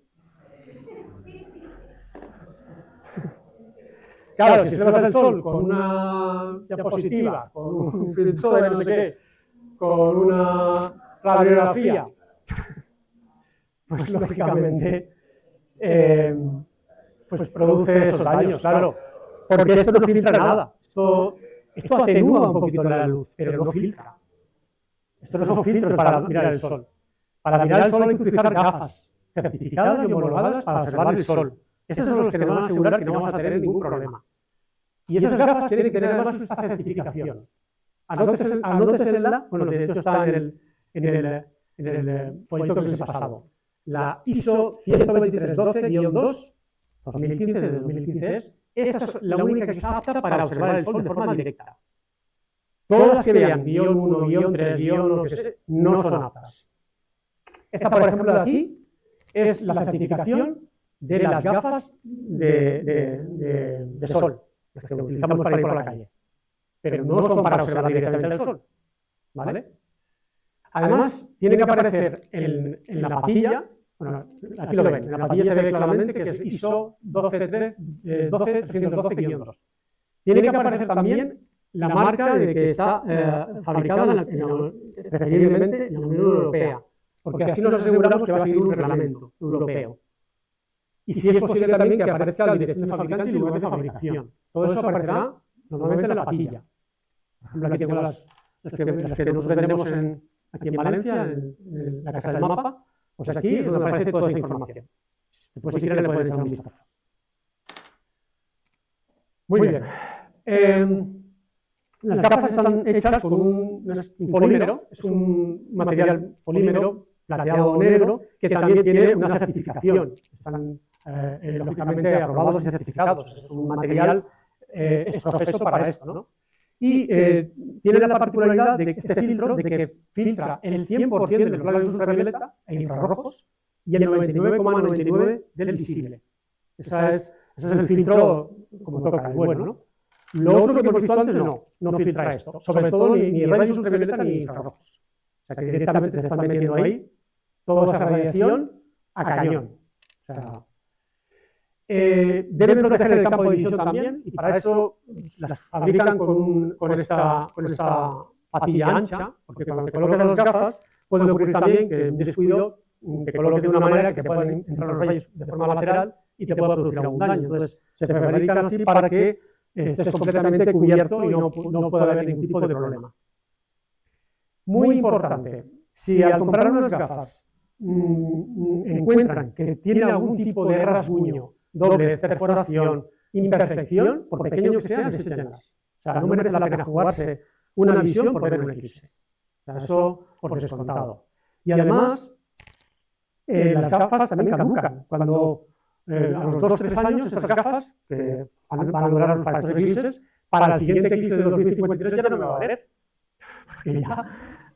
Speaker 2: Claro, si observas el Sol con una diapositiva, con un filtro de no sé qué, con una radiografía, pues lógicamente pues produce esos daños, claro, porque esto no filtra nada, esto atenúa un poquito la luz, pero no filtra. Estos no son filtros para mirar el Sol. Para mirar el Sol hay que utilizar gafas certificadas y homologadas para observar el Sol. Esas son las que nos van a asegurar que no vamos a tener ningún problema. Y esas gafas tienen que tener además esta certificación. Anótesela, bueno, de hecho está en el folleto que les he pasado. La ISO 12312-2, 2015, de 2015 esa es la única que está apta para observar el Sol de forma directa. Todas las que vean guión 1, guión 3, guión 1, que sé, no son aptas. Esta, por ejemplo, de aquí, es la certificación de las gafas de Sol, las que utilizamos para ir por la calle, pero no son para observar directamente el Sol, ¿vale? Además, tiene que aparecer en la papilla, bueno, aquí lo ven, en la papilla se ve claramente que es ISO 12312-2. Tiene que aparecer también la marca de que está fabricada preferiblemente en la Unión Europea, porque así nos aseguramos que va a seguir un reglamento europeo. Y si es posible también que aparezca la dirección de fabricante y lugar de fabricación. Todo eso aparecerá normalmente en la papilla. Por ejemplo, aquí tengo las que nos vendemos aquí en Valencia, en la Casa del Mapa, pues aquí es donde aparece toda esa información. Después, si quieren, le pueden echar un vistazo. Muy bien. Las gafas están hechas con un polímero, es un material polímero plateado negro que también tiene una certificación. Están lógicamente aprobados y certificados. Es un material profeso para esto, ¿no? Y tiene la particularidad de que este filtro, de que filtra el 100% de los rayos ultravioleta e infrarrojos y el 99,99% del visible. Ese es el filtro como toca, el bueno, ¿no? Lo otro que hemos visto antes no filtra esto, sobre todo ni rayos ultravioleta ni infrarrojos. O sea que directamente se están metiendo ahí toda esa radiación a cañón. O sea, deben proteger el campo de visión también, y para eso las fabrican con esta patilla ancha, porque cuando te colocas las gafas puede ocurrir también que un descuido te coloques de una manera que puedan entrar los rayos de forma lateral y te pueda producir algún daño. Entonces se fabrican así para que estés completamente cubierto y no pueda haber ningún tipo de problema. Muy importante, si al comprar unas gafas encuentran que tienen algún tipo de rasguño, doblez, perforación, imperfección, por pequeño que sea, deséchenlas. O sea, no merece la pena jugarse una visión por ver un eclipse. O sea, eso por descontado. Y además, las gafas también caducan. Cuando a los 2 o 3 años, estas gafas, que van a durar para estos eclipses, para el siguiente eclipse de 2053 ya no me va a valer.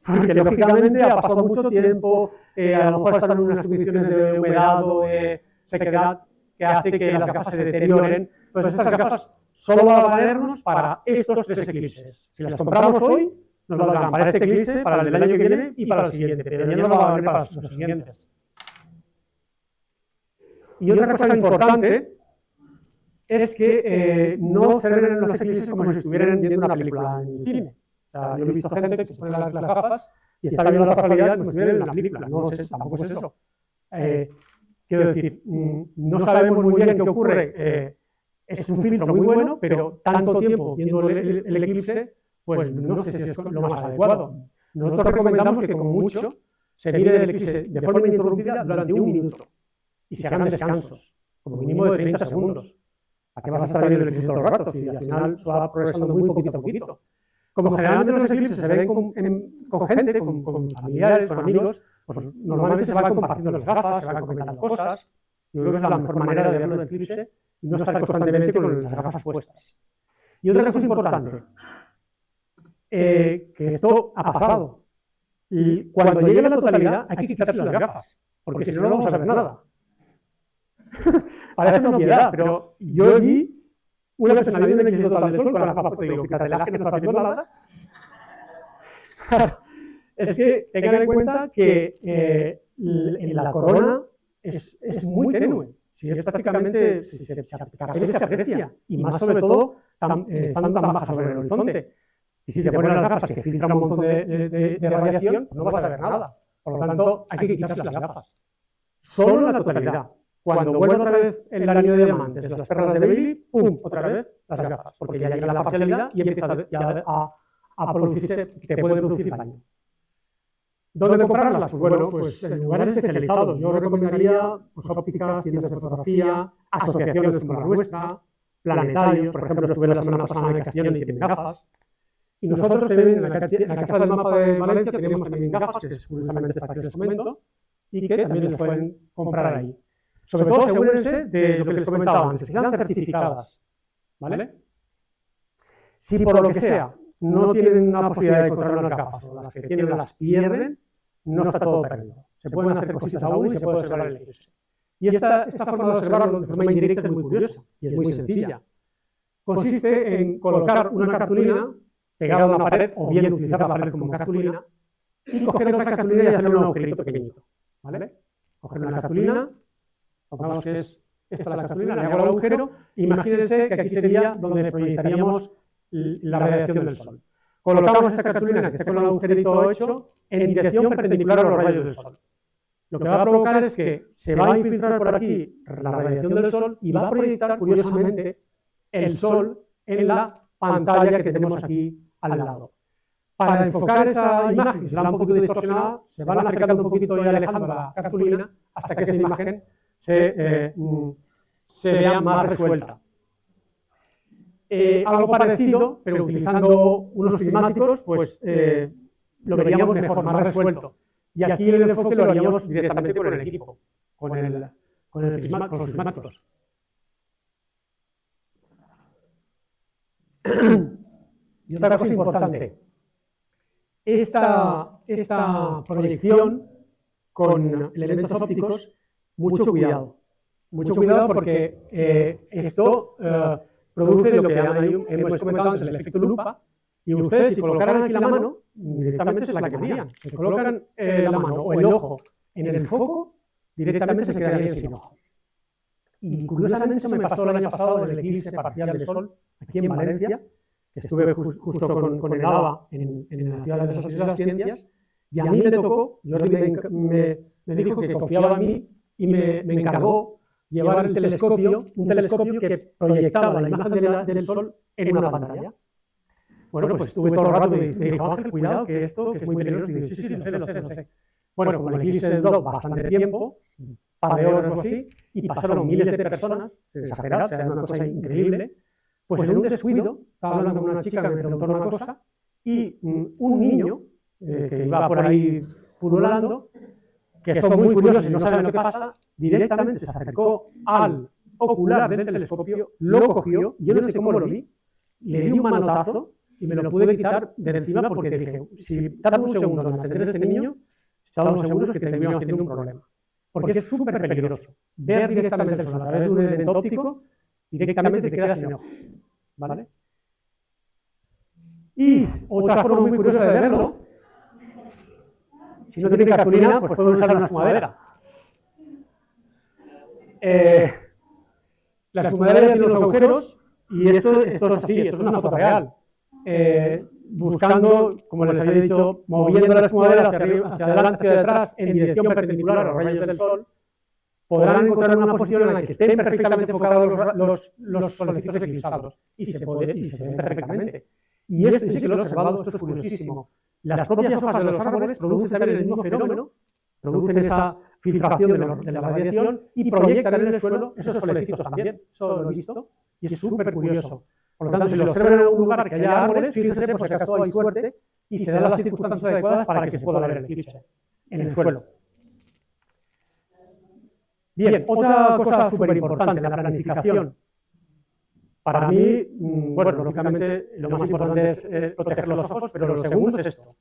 Speaker 2: Porque lógicamente ha pasado mucho tiempo, a lo mejor están en unas condiciones de humedad o de sequedad que hace que las gafas se deterioren. Entonces estas gafas solo van a valernos para estos 3 eclipses. Si las compramos hoy, nos valdrán para este eclipse, para el del año que viene y para el siguiente, pero ya no nos va a valer para los siguientes. Y otra cosa importante es que no se ven en los eclipses como si estuvieran viendo una película en el cine. O sea, yo he visto gente que se pone las gafas y está viendo la realidad como si estuviera en una película. No es eso, tampoco es eso. Quiero decir, no sabemos muy bien qué ocurre. Es un filtro muy bueno, pero tanto tiempo viendo el eclipse, pues no sé si es lo más adecuado. Nosotros recomendamos que como mucho se mire el eclipse de forma ininterrumpida durante 1 minuto y se hagan descansos, como mínimo de 30 segundos. ¿A qué vas a estar viendo el eclipse todo el rato? Si al final se va progresando muy poquito a poquito. Como generalmente los eclipses se ven con gente, con familiares, con amigos, pues normalmente se van compartiendo las gafas, se van comentando cosas. Yo creo que es la mejor manera de verlo el eclipse y no estar constantemente con las gafas puestas. Y otra cosa importante, que esto ha pasado. Y cuando llegue la totalidad hay que quitarse las gafas, porque si no, no vamos a ver nada. Parece una obviedad, pero yo vi una persona viendo un eclipse total del sol con las gafas, porque digo, quítatela que no estás viendo nada. Es que tengan en cuenta que la corona es muy tenue. Si es prácticamente, se aprecia, y más sobre todo estando tan baja sobre el horizonte. Y si se ponen las gafas que filtran un montón de radiación, no vas a ver nada. Por lo tanto, hay que quitarse las gafas. Solo en la totalidad. Cuando vuelve otra vez el anillo de diamantes, las perlas de Bailey, ¡pum!, otra vez las gafas, porque ya llega la parcialidad y empieza a producirse, te puede producir daño. ¿Dónde comprarlas? Pues bueno, pues en lugares especializados. Yo recomendaría pues, ópticas, tiendas de fotografía, asociaciones como la nuestra, planetarios. Por ejemplo, estuve la semana pasada en Castellón y tienen gafas. Y nosotros también en la Casa del Mapa de Valencia tenemos también gafas, que es curiosamente esta que les comento, y que también les pueden comprar ahí. Sobre todo, asegúrense de lo que les comentaba antes, que sean certificadas, ¿vale? Si por lo que sea no tienen una posibilidad de encontrar unas gafas, o las que tienen las pierden, no está todo perdido. Se pueden hacer cositas aún y se puede observar el eclipse. Y esta forma de observarlo de forma indirecta es muy curiosa y es muy sencilla. Consiste en colocar una cartulina pegada a una pared, o bien utilizar la pared como cartulina, y coger otra cartulina y hacerle un agujerito pequeñito, ¿vale? Coger una cartulina, pongamos que es esta la cartulina, le hago el agujero, imagínense que aquí sería donde proyectaríamos la radiación del sol. Colocamos esta cartulina que esté con el agujerito hecho en dirección perpendicular a los rayos del sol. Lo que va a provocar es que se va a infiltrar por aquí la radiación del sol y va a proyectar, curiosamente, el sol en la pantalla que tenemos aquí al lado. Para enfocar esa imagen, que será un poquito distorsionada, se van acercando un poquito y alejando la cartulina hasta que esa imagen se vea más resuelta. Algo parecido, pero utilizando unos prismáticos, pues lo veríamos mejor, más resuelto. Y aquí el enfoque lo haríamos directamente con el equipo, con los prismáticos. Y otra cosa importante, esta proyección con elementos ópticos, mucho cuidado porque esto produce lo que hemos comentado antes, el efecto lupa, y ustedes si colocaran aquí la mano, directamente se la quemarían. Si colocan la mano o el ojo en el foco, directamente se quedarían sin ojo. Y curiosamente eso me pasó el año pasado en el eclipse parcial del Sol, aquí en Valencia, que estuve justo con el ABA en la ciudad de las ciencias, y a mí me tocó, Jordi me dijo que confiaba en mí y me encargó llevar el telescopio, un telescopio que proyectaba la imagen del Sol en una pantalla. Bueno, pues estuve todo el rato y me dijo, Ángel, cuidado, que esto que es muy peligroso. Y dije, sí, lo sé. Bueno, como el eclipse duró bastante tiempo, un par de horas o así, y pasaron miles de personas, exagerado, o sea, una cosa increíble, pues en un descuido, estaba hablando con una chica que me preguntó una cosa, y un niño que iba por ahí pululando, que son muy curiosos y no saben lo que pasa, directamente se acercó al ocular del telescopio, lo cogió, yo no sé cómo lo vi, le di un manotazo y me lo pude quitar de encima porque dije, si tardo un segundo en atender a este niño, estábamos seguros que tendríamos tenido un problema. Porque es súper peligroso ver directamente el sol a través de un elemento óptico, directamente te quedas sin ojo, ¿vale? Y otra forma muy curiosa de verlo, si no tiene cartulina, pues pueden usar una espumadera. La espumadera tiene los agujeros y esto es así, esto es una foto real. Buscando, como les había dicho, moviendo la espumadera hacia arriba, hacia adelante, hacia detrás, en dirección perpendicular a los rayos del sol, podrán encontrar una posición en la que estén perfectamente enfocados los solecitos eclipsados y se ven perfectamente. Y esto sí que lo he observado, esto es curiosísimo. Las propias hojas de los árboles producen también el mismo fenómeno, producen esa filtración de la radiación y proyectan en el suelo esos solecitos también. Eso lo he visto y es súper curioso. Por lo tanto, si lo observan en algún lugar que haya árboles, fíjense por si acaso hay suerte y se dan las circunstancias adecuadas para que se pueda ver el eclipse en el suelo. Bien, otra cosa súper importante, la planificación. Para mí, bueno, lógicamente lo más importante es proteger los ojos, pero lo segundo es esto.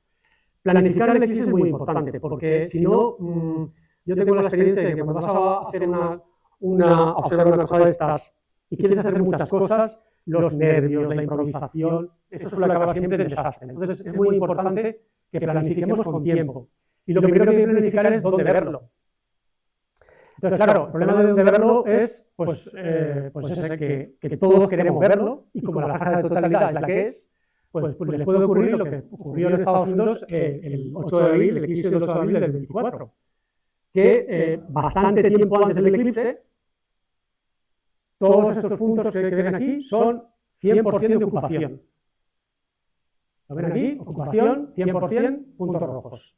Speaker 2: Planificar el eclipse es muy importante, porque si no, yo tengo la experiencia de que cuando vas a hacer observar una cosa de estas y quieres hacer muchas cosas, los nervios, la improvisación, eso suele acabar siempre en desastre. Entonces es muy importante que planifiquemos con tiempo. Y lo primero que hay que planificar es dónde verlo. Entonces, claro, el problema de dónde verlo es ese, que todos queremos verlo y como la franja de totalidad es la que es, pues les puede ocurrir lo que ocurrió en Estados Unidos el 8 de abril, el eclipse del 8 de abril del 24, que bastante tiempo antes del eclipse, todos estos puntos que ven aquí son 100% de ocupación. ¿Lo ven aquí? Ocupación, 100%, puntos rojos.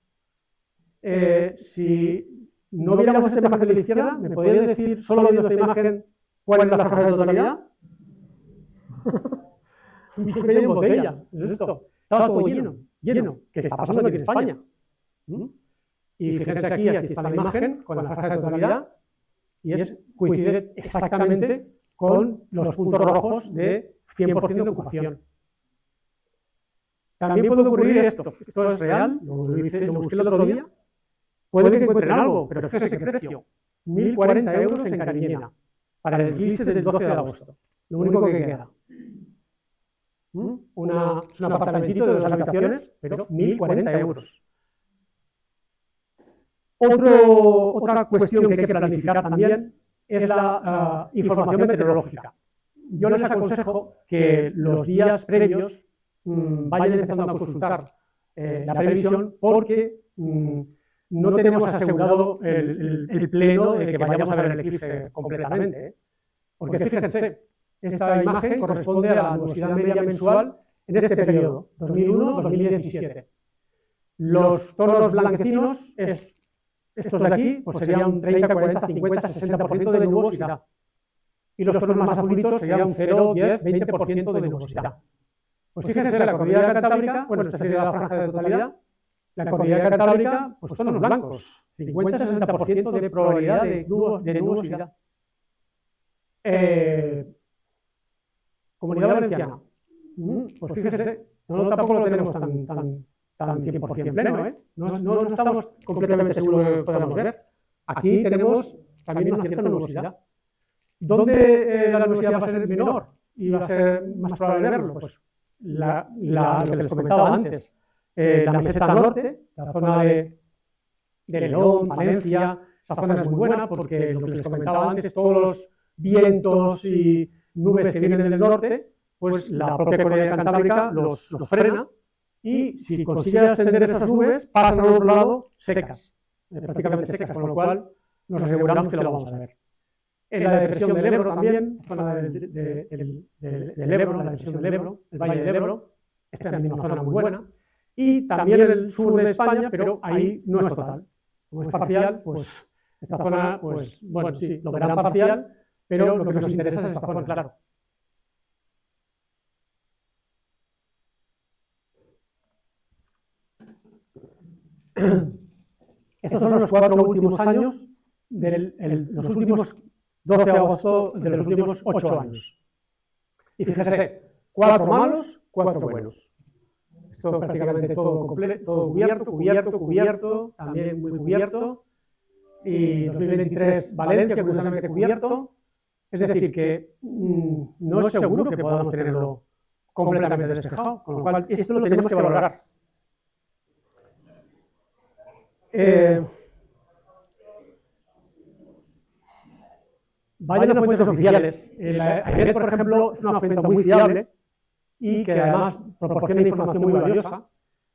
Speaker 2: Si no viéramos esta imagen de la izquierda, ¿me podrían decir, solo viendo esta imagen, cuál es la franja de totalidad? Un pequeño en botella, es esto. Estaba todo lleno. ¿Qué está pasando aquí en España? Y fíjense aquí está la imagen con la franja de totalidad y coincide exactamente con los puntos rojos de 100% de ocupación. También puede ocurrir esto es real, lo busqué el otro día. Puede que encuentren algo, pero fíjense qué precio. 1.040 euros en Cariñena, para el eclipse del 12 de agosto. Lo único que queda. Es un apartamentito de 2 habitaciones, pero 1.040 euros. Otra cuestión que hay que planificar también es la información meteorológica. Yo les aconsejo que los días previos vayan empezando a consultar la previsión porque no tenemos asegurado el pleno de que vayamos a ver el eclipse completamente. Porque fíjense, esta imagen corresponde a la nubosidad media mensual en este periodo, 2001-2017. Los tonos blanquecinos, estos de aquí, pues serían un 30, 40, 50, 60% de nubosidad. Y los tonos más azulitos serían un 0, 10, 20% de nubosidad. Pues fíjense, la cordillera cantábrica, bueno, esta sería la franja de totalidad. La cordillera cantábrica, pues tonos blancos, 50-60% de probabilidad de nubosidad. Comunidad Valenciana, pues fíjese, tampoco lo tenemos tan 100% pleno, ¿eh? No estamos completamente seguros de que podamos ver. Aquí tenemos también una cierta nubosidad. ¿Dónde la nubosidad va a ser menor y va a ser más probable verlo? Pues lo que les comentaba antes. La meseta norte, la zona de León, Valencia, esa zona es muy buena porque lo que les comentaba antes, todos los vientos y nubes que vienen del norte, pues la propia cordillera cantábrica los frena y si consigue ascender esas nubes, pasan al otro lado secas, prácticamente secas, con lo cual nos aseguramos que lo vamos a ver. En la depresión del Ebro también, la zona del Ebro, la depresión del Ebro, el Valle del Ebro, esta es también una zona muy buena. Y también en el sur de España, pero ahí no es total. Como es parcial, pues esta zona, pues bueno, sí, lo verán parcial, pero lo que nos interesa es esta zona, claro. Estos son los 4 últimos años, los últimos 12 de agosto de los últimos 8 años. Y fíjese, 4 malos, 4 buenos. Esto prácticamente todo completo, todo cubierto, también muy cubierto. Y 2023 Valencia, curiosamente cubierto. Es decir, que no es seguro que podamos tenerlo completamente despejado, con lo cual esto lo tenemos que valorar. Vayan a fuentes oficiales. AEMET, por ejemplo, es una fuente muy fiable y que además proporciona información muy valiosa.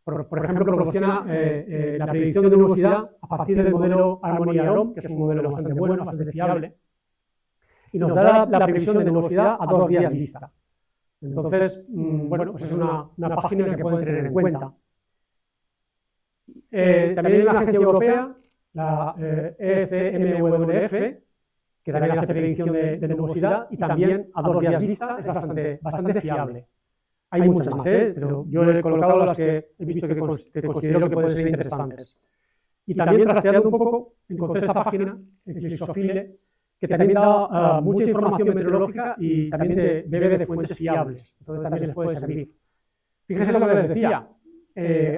Speaker 2: Por ejemplo, proporciona la predicción de nubosidad a partir del modelo Harmony-Arom, que es un modelo bastante bueno, bastante fiable, y nos da la previsión de nubosidad a 2 días vista. Entonces, bueno, pues es una página que pueden tener en cuenta. También hay una agencia europea, la ECMWF, que también hace predicción de nubosidad y también a 2 días vista es bastante fiable. Hay muchas más, pero yo he colocado las que he visto que considero que pueden ser interesantes. Y también trasteando un poco, encontré esta página, Eclipsophile, que también da mucha información meteorológica y también bebe de fuentes fiables. Entonces también les puede servir. Fíjense lo que les decía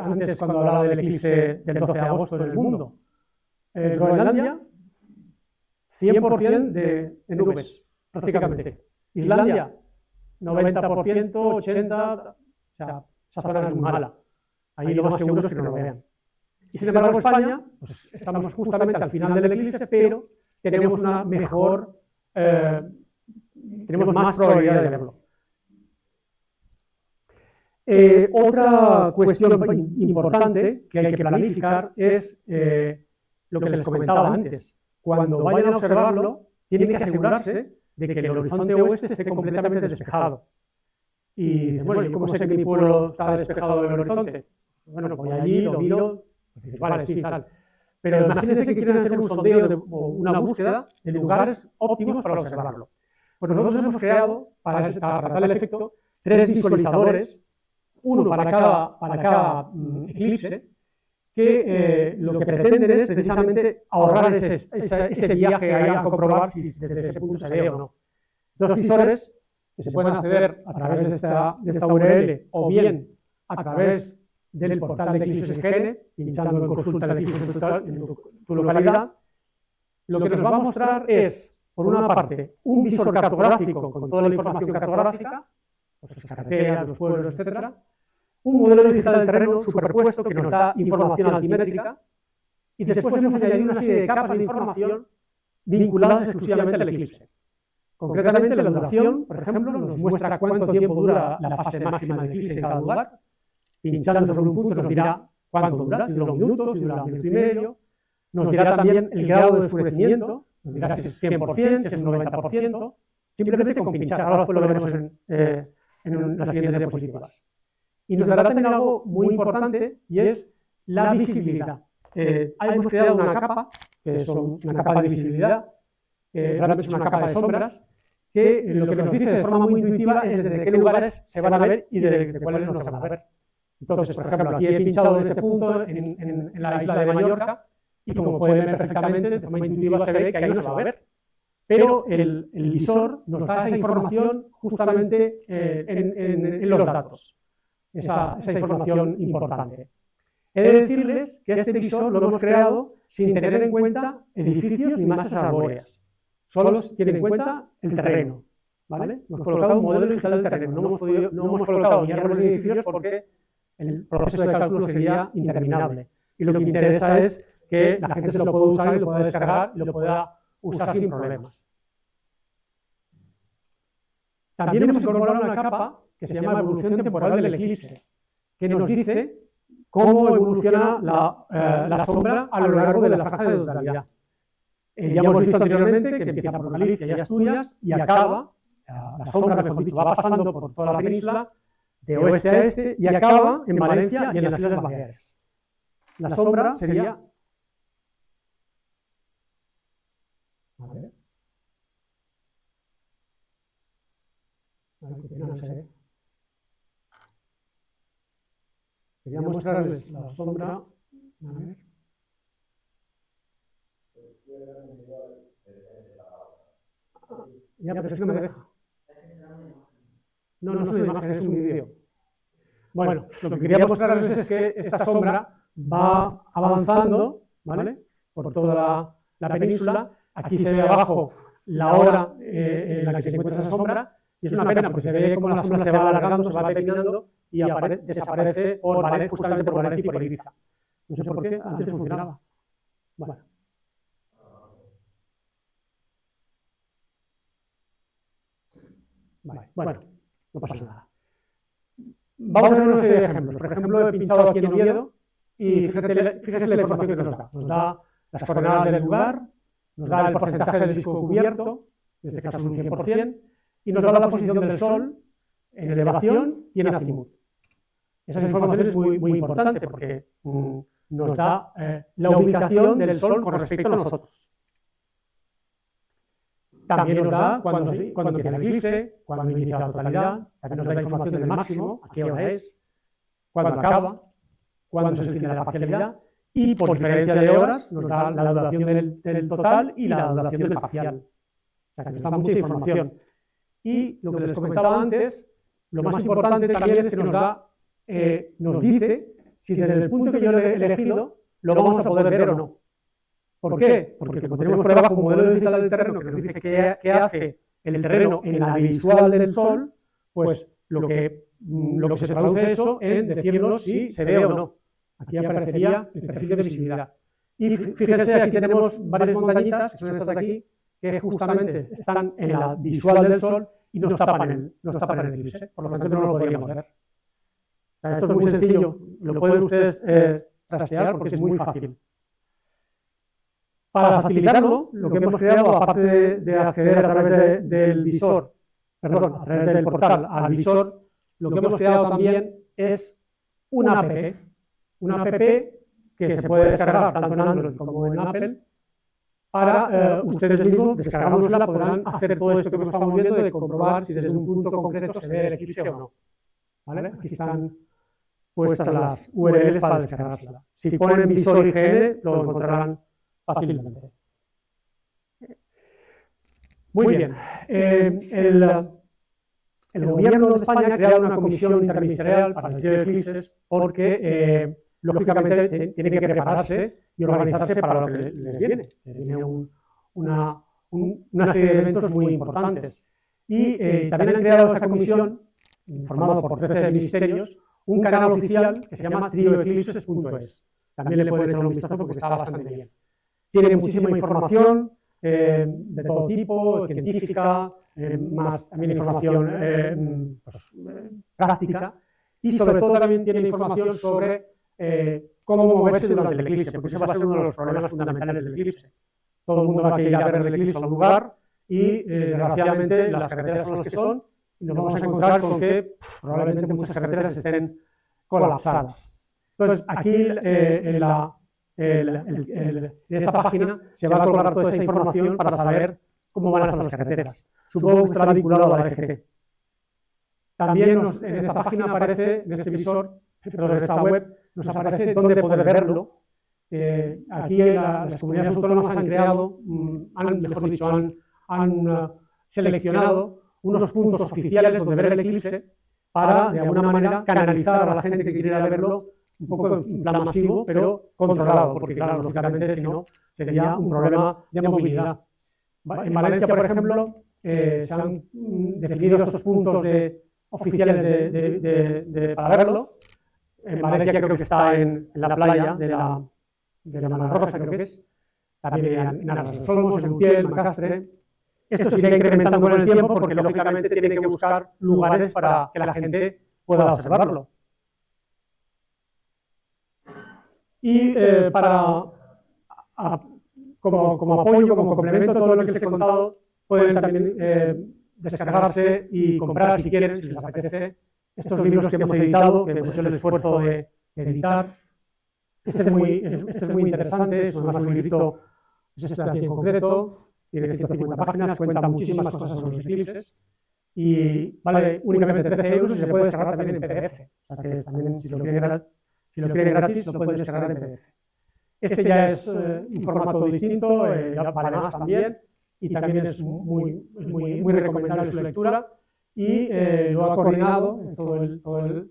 Speaker 2: antes cuando hablaba del eclipse del 12 de agosto en el mundo. Groenlandia, 100% de nubes, prácticamente. Islandia, 90%, 80%, o sea, esa zona es muy mala. Ahí lo más seguro es que no lo vean. Y sin embargo, España, pues estamos justamente al final del eclipse, pero tenemos una mejor, tenemos más probabilidad de verlo. Otra cuestión importante que hay que planificar es lo que les comentaba antes. Cuando vayan a observarlo, tienen que asegurarse de que el horizonte oeste esté completamente despejado. Y dicen, bueno, ¿yo cómo sé que mi pueblo está despejado del horizonte? Bueno, voy allí, lo miro, dices, vale, sí, tal. Pero imagínense que quieren hacer un sondeo o una búsqueda de lugares óptimos para observarlo. Pues nosotros hemos creado, para tal efecto, 3 visualizadores, uno para cada eclipse, que lo que pretenden es precisamente ahorrar ese viaje a comprobar si desde ese punto se ve o no. 2 visores que se pueden acceder a través de esta URL o bien a través del portal de Eclipses IGN, pinchando en consulta el eclipse en tu localidad. Lo que nos va a mostrar es, por una parte, un visor cartográfico con toda la información cartográfica, pues las carreteras, los pueblos, etc. Un modelo digital del terreno superpuesto que nos da información altimétrica y después hemos añadido una serie de capas de información vinculadas exclusivamente al eclipse. Concretamente, la duración, por ejemplo, nos muestra cuánto tiempo dura la fase máxima del eclipse en cada lugar. Pinchando sobre un punto nos dirá cuánto dura, si dura un minuto, si dura un minuto y medio. Nos dirá también el grado de oscurecimiento, nos dirá si es 100%, si es un 90%, simplemente con pinchar. Ahora después lo veremos en las siguientes diapositivas. Y nos dará también algo muy importante y es la visibilidad. Hemos creado una capa, que es una capa de visibilidad, realmente es una capa de sombras, que lo que nos dice de forma muy intuitiva es desde qué lugares se van a ver y de cuáles no se van a ver. Entonces, por ejemplo, aquí he pinchado en este punto, en la isla de Mallorca, y como pueden ver perfectamente, de forma intuitiva se ve que ahí no se va a ver. Pero el visor nos da esa información justamente en los datos, esa información importante. He de decirles que este visor lo hemos creado sin tener en cuenta edificios ni masas arbóreas. Solo tiene en cuenta el terreno, ¿vale? Hemos colocado un modelo digital del terreno, no hemos colocado ni árboles ni edificios porque el proceso de cálculo sería interminable. Y lo que interesa es que la gente se lo pueda usar y lo pueda descargar y lo pueda usar sin problemas. También hemos incorporado una capa que se llama evolución temporal del eclipse, que nos dice cómo evoluciona la sombra a lo largo de la franja de totalidad. Ya hemos visto anteriormente que empieza por Galicia y Asturias y acaba, la sombra, mejor dicho, va pasando por toda la península, de oeste a este, y acaba en Valencia y en las Islas Baleares. La sombra sería... A ver. No se ve. Quería mostrarles la sombra A ver. Ya, pero es que no me deja. No, no es una imagen, es un vídeo. Bueno, lo que quería mostrarles es que esta sombra va avanzando, ¿vale?, por toda la península. Aquí se ve abajo la hora en la que se encuentra esa sombra, y es una pena porque se ve como la sombra se va alargando, se va peinando y desaparece por Valencia, justamente por Valencia y por Ibiza. No sé por qué, antes funcionaba. Bueno. Vale, bueno, no pasa nada. Vamos a ver una serie de ejemplos. Por ejemplo, he pinchado aquí en Oviedo y fíjese la información que nos da. Nos da las coordenadas del lugar, nos da el porcentaje del disco cubierto, en este caso es un 100%, y nos da la posición del Sol en elevación y en azimut. Esa información es muy importante porque nos da la ubicación del Sol con respecto a nosotros. También nos da cuando empieza el eclipse, cuando inicia la totalidad, también nos da la información del máximo, a qué hora es, cuándo acaba, cuándo es el fin de la parcialidad, y por diferencia de horas nos da la duración del total y la duración del parcial. O sea que nos da mucha información. Y lo que les comentaba antes, lo más importante también es que nos dice si desde el punto que yo he elegido lo vamos a poder ver o no. ¿Por qué? Porque como tenemos por debajo un modelo digital del terreno que nos dice qué hace el terreno en la visual del Sol, pues lo que se traduce eso en decirnos si se ve o no. Aquí aparecería el perfil de visibilidad. Y fíjense, aquí tenemos varias montañitas, que son estas de aquí, que justamente están en la visual del Sol y nos tapan el eclipse, por lo tanto no lo podríamos ver. O sea, esto es muy sencillo, lo pueden ustedes rastrear porque es muy fácil. Para facilitarlo, lo que hemos creado, aparte de acceder a través del visor, perdón, a través del portal al visor, lo que hemos creado también es una app que se puede descargar tanto en Android como en Apple. Para ustedes mismos, descargándosela, podrán hacer todo esto que estamos viendo de comprobar si desde un punto concreto se ve el eclipse o no. ¿Vale? Aquí están puestas las URLs para descargársela. Si ponen visor IGN, lo encontrarán fácilmente. Muy bien. El gobierno de España ha creado una comisión interministerial para el estudio de eclipses porque, lógicamente, tiene que prepararse y organizarse para lo que les viene. Tiene una serie de eventos muy importantes. Y también han creado esta comisión, formada por 13 ministerios, un canal oficial que se llama trioeclipses.es. También le pueden echar un vistazo porque está bastante bien. Tiene muchísima información de todo tipo, científica, más también información práctica, y sobre todo también tiene información sobre cómo moverse durante el eclipse, porque ese va a ser uno de los problemas fundamentales del eclipse. Todo el mundo va a querer ir a ver el eclipse al lugar y, desgraciadamente, las carreteras son las que son, y nos vamos a encontrar con que probablemente muchas carreteras estén colapsadas. Entonces, aquí en esta página se va a colgar toda esa información para saber cómo van a estar las carreteras. Supongo que estará vinculado a la DGT. También en esta página aparece, en este visor, perdón, en esta web, nos aparece dónde poder verlo. Aquí las comunidades autónomas han creado, mejor dicho, han seleccionado unos puntos oficiales donde ver el eclipse para, de alguna manera, canalizar a la gente que quiere ir a verlo un poco en plan masivo, pero controlado, porque, claro, lógicamente, si no, sería un problema de movilidad. En Valencia, por ejemplo, se han definido estos puntos oficiales para verlo. En Valencia creo que está en la playa de la Malvarrosa, creo que es. También en Aras de los Olmos, en Utiel, en Macastre. Esto se irá incrementando con el tiempo porque, lógicamente, tienen que buscar lugares para que la gente pueda observarlo. Y como apoyo, como complemento a todo lo que les he contado, pueden también descargarse y comprar, si quieren, si les apetece, estos libros que hemos editado, que hemos hecho el esfuerzo de editar. Este es muy interesante, es además un librito, es este de aquí en concreto, tiene 150 páginas, cuenta muchísimas cosas sobre los eclipses y vale únicamente 13 euros y se puede descargar también en PDF. O sea que también, si lo quieren gratis, lo pueden descargar en PDF. Este ya es un formato distinto, ya vale más también, y también es muy recomendable su lectura, y lo ha coordinado toda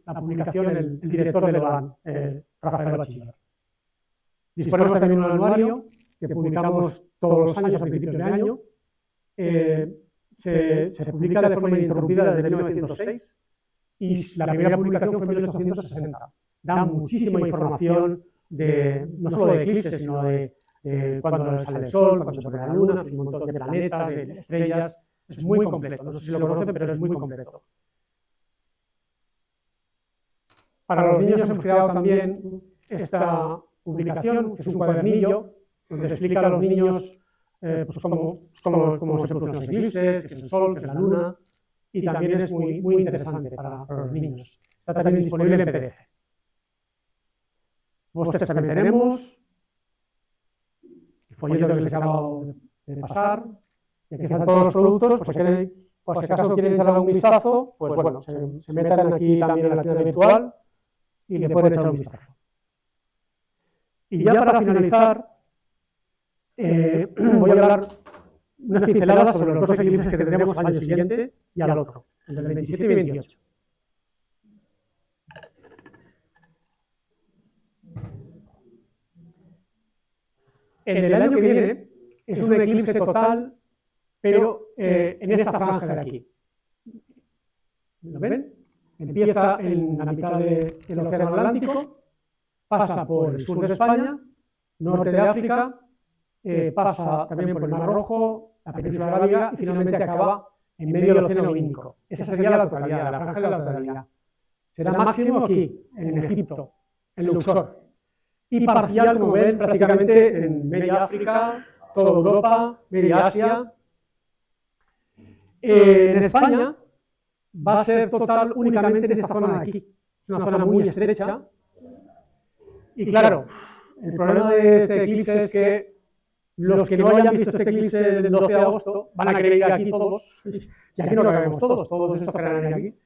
Speaker 2: la publicación el director del OAN, Rafael Bachiller. Disponemos también de un anuario que publicamos todos los años a principios de año. Se publica de forma ininterrumpida desde 1906 y la primera publicación fue en 1860. Da muchísima información no solo de eclipses, sino de cuando sale el Sol, cuando se pone la Luna, un montón de planetas, de estrellas. Es muy completo, no sé si lo conocen, pero es muy completo. Para los niños hemos creado también esta publicación, que es un cuadernillo, donde explica a los niños pues cómo se producen los eclipses, qué es el Sol, qué es la Luna, y también es muy interesante para los niños. Está también disponible en PDF. Postres también tenemos, el folleto que les acabo de pasar, y aquí están todos los productos, pues por si acaso quieren echar algún vistazo, pues bueno, se metan aquí también en la tienda virtual y le pueden echar un vistazo. Y ya para finalizar, voy a hablar unas pinceladas sobre los dos eclipses que tendremos al año siguiente y al otro, el del 27 y 28. El del año que viene es un eclipse total, pero en esta franja de aquí. ¿Lo ven? Empieza en la mitad del Océano Atlántico, pasa por el sur de España, norte de África, pasa también por el Mar Rojo, la península arábiga y finalmente acaba en medio del Océano Índico. Esa sería la totalidad, la franja de la totalidad. Será máximo aquí, en Egipto, en Luxor. Y parcial, como ven, prácticamente en media África, toda Europa, media Asia. En España va a ser total únicamente en esta zona de aquí. Es una zona muy estrecha. Y claro, el problema de este eclipse es que los que no hayan visto este eclipse del 12 de agosto van a querer ir aquí todos, y aquí no cabemos todos estos querrán ir aquí.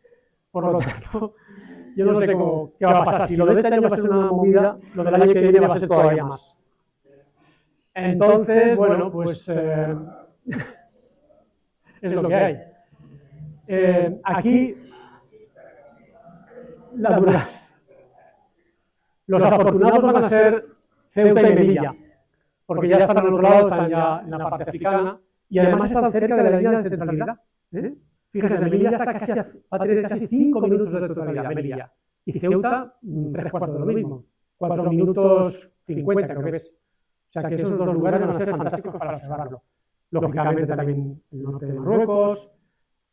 Speaker 2: Por lo tanto, yo no sé qué va a pasar. Si lo de este año va a ser una movida, lo del año que viene va a ser todavía más. Entonces, bueno, pues es lo que hay. Aquí, la dura. Los afortunados van a ser Ceuta y Melilla, porque ya están al otro lado, están ya en la parte africana, y además están cerca de la línea de centralidad. Fíjense, Melilla va a tener casi 5 minutos de totalidad, Melilla, y Ceuta 3/4 de lo mismo, 4 minutos 50, creo que es. O sea que esos dos lugares van a ser fantásticos para observarlo. Lógicamente también el norte de Marruecos,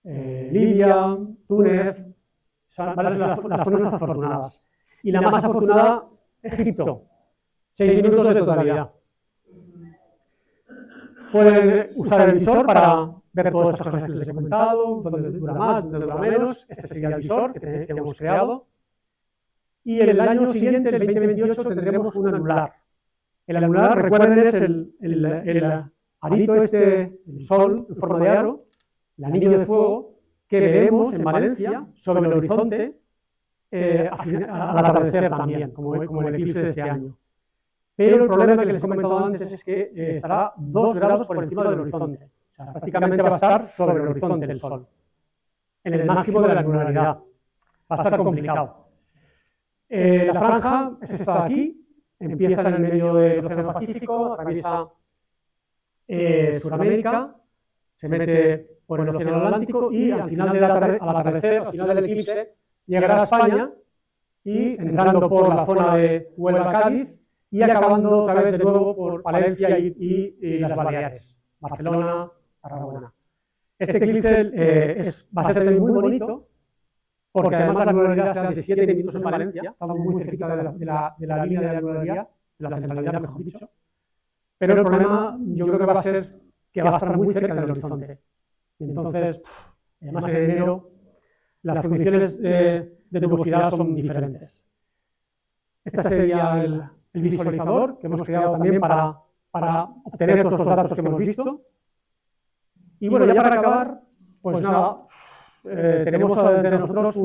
Speaker 2: Libia, Túnez, van a ser las zonas afortunadas. Y la más afortunada, Egipto, 6 minutos de totalidad. Pueden usar el visor para ver todas estas cosas que les he comentado, dónde dura más, dónde dura menos. Este sería el visor que hemos creado. Y el año siguiente, el 2028, tendremos un anular. El anular, recuerden, es el arito el sol en forma de aro, el anillo de fuego, que veremos en Valencia sobre el horizonte al atardecer también, como el eclipse de este año. Pero el problema que les he comentado antes es que estará 2 grados por encima del horizonte. O sea, prácticamente va a estar sobre el horizonte del Sol, en el máximo de la anularidad. Va a estar complicado. La franja es esta de aquí, empieza en el medio del Océano Pacífico, atraviesa Sudamérica, se mete por el Océano Atlántico y al final al atardecer, al final del eclipse, llegará a España y entrando por la zona de Huelva-Cádiz y acabando otra vez de nuevo por Valencia y las Baleares, Barcelona, Tarragona. Este eclipse va a ser también muy bonito, porque además la anularidad será de 7 minutos en Valencia, estamos muy cerquita de la línea de la anularidad, de la centralidad, mejor dicho. Pero el problema yo creo que va a ser que va a estar muy cerca del horizonte. Entonces, además en enero, las condiciones de nubosidad son diferentes. Este sería el visualizador que hemos creado también para obtener todos estos datos que hemos visto. Y bueno, ya para acabar, pues nada, tenemos de nosotros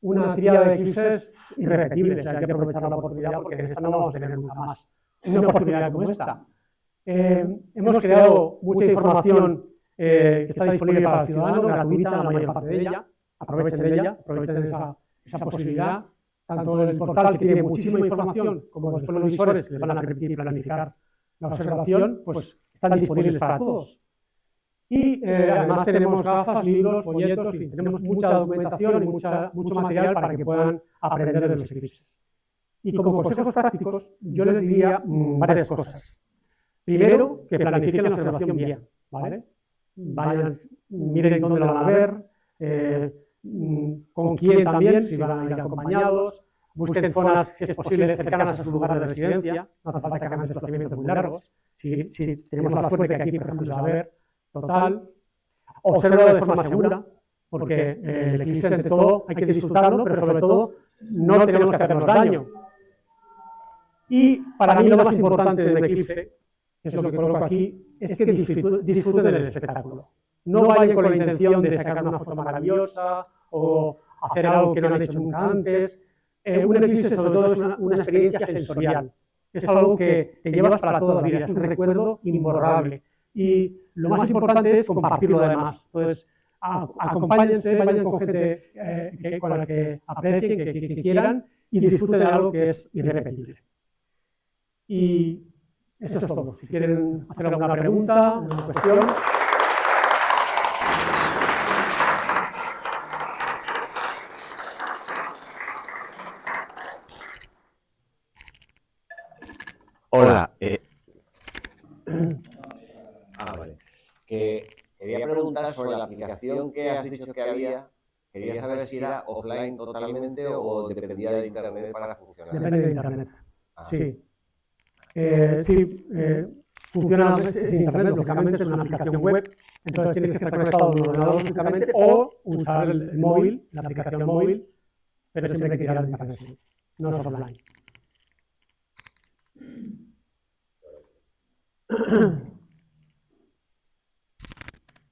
Speaker 2: una tríada de eclipses irrepetibles. O sea, hay que aprovechar la oportunidad porque en esta no vamos a tener nunca más una oportunidad como esta. Hemos creado mucha información que está disponible para el ciudadano, gratuita, la mayor parte de ella. Aprovechen de ella, aprovechen esa posibilidad. Tanto el portal, que tiene muchísima información, como después los visores, que les van a permitir planificar la observación, pues están disponibles para todos. Y además tenemos gafas, libros, folletos, en fin, tenemos mucha documentación y mucho material para que puedan aprender de los eclipses. Y como consejos prácticos, yo les diría varias cosas. Primero, que planifiquen la observación bien, ¿vale? Vayan, miren dónde la van a ver, con quién también, si van a ir acompañados, busquen zonas, si es posible, cercanas a su lugar de residencia, no hace falta que hagan desplazamientos muy largos. Si tenemos la suerte que aquí, por ejemplo, se va a ver, total, obsérvalo de forma segura, porque el eclipse, ante todo, hay que disfrutarlo, pero sobre todo, no tenemos que hacernos daño. Y para mí lo más importante del eclipse, que es lo que coloco aquí, es que disfruten del espectáculo. No vayan con la intención de sacar una foto maravillosa o hacer algo que no han hecho nunca antes. Un eclipse, sobre todo, es una experiencia sensorial. Es algo que te llevas para toda la vida, es un recuerdo imborrable. Y lo más importante es compartirlo además. Entonces, acompáñense, vayan con gente con la que aprecien, que quieran, y disfruten de algo que es irrepetible. Y eso es todo. Si quieren hacer alguna pregunta, alguna cuestión.
Speaker 3: Hola. Vale. Quería preguntar sobre la aplicación que has dicho que había. Quería saber si era offline totalmente o dependía de Internet para funcionar.
Speaker 2: Depende de Internet. Sí. Funciona sin Internet, lógicamente es una aplicación web, entonces tienes que estar conectado a un ordenador, lógicamente, o usar el móvil, la aplicación móvil, pero siempre hay que tirar de Internet, sí. No es offline.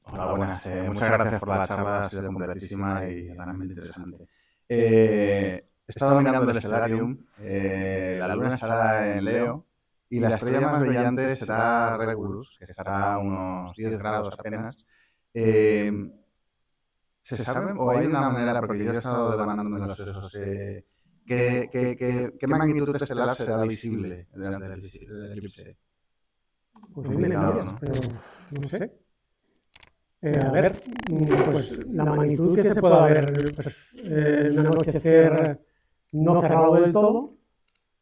Speaker 4: Hola, buenas. Muchas gracias por la charla, ha sido completísima y realmente interesante. He estado mirando el Stellarium, la luna estará en Leo y la estrella más brillante será Regulus, que estará a unos 10 grados apenas. ¿Se sabe o hay una manera, porque yo he estado demandando los esos, qué magnitud estelar será visible durante el eclipse?
Speaker 2: Pues complicado, ¿no? Pero no sé. A ver, pues la magnitud que se pueda ver en un anochecer no cerrado del todo.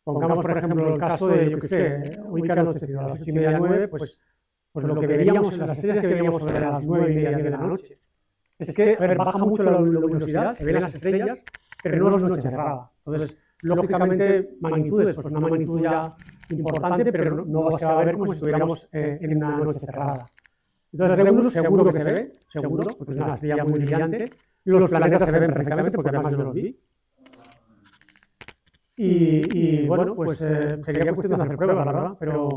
Speaker 2: Pongamos, por ejemplo, el caso de, yo qué sé, hoy que anochecido a las 8:30, 9, pues lo que veríamos, las estrellas que veríamos sobre las 9:30, 10 de la noche. Es que, a ver, baja mucho la luminosidad, se ven las estrellas, pero no es noche cerrada. Entonces, lógicamente, magnitudes, pues una magnitud ya importante, pero no se va a ver como si estuviéramos en una noche cerrada. Entonces, Regulus seguro que se ve, seguro, porque es una estrella muy brillante. Los planetas se ven perfectamente, porque además yo los vi. Y bueno, pues sería cuestión de hacer pruebas, la verdad, pero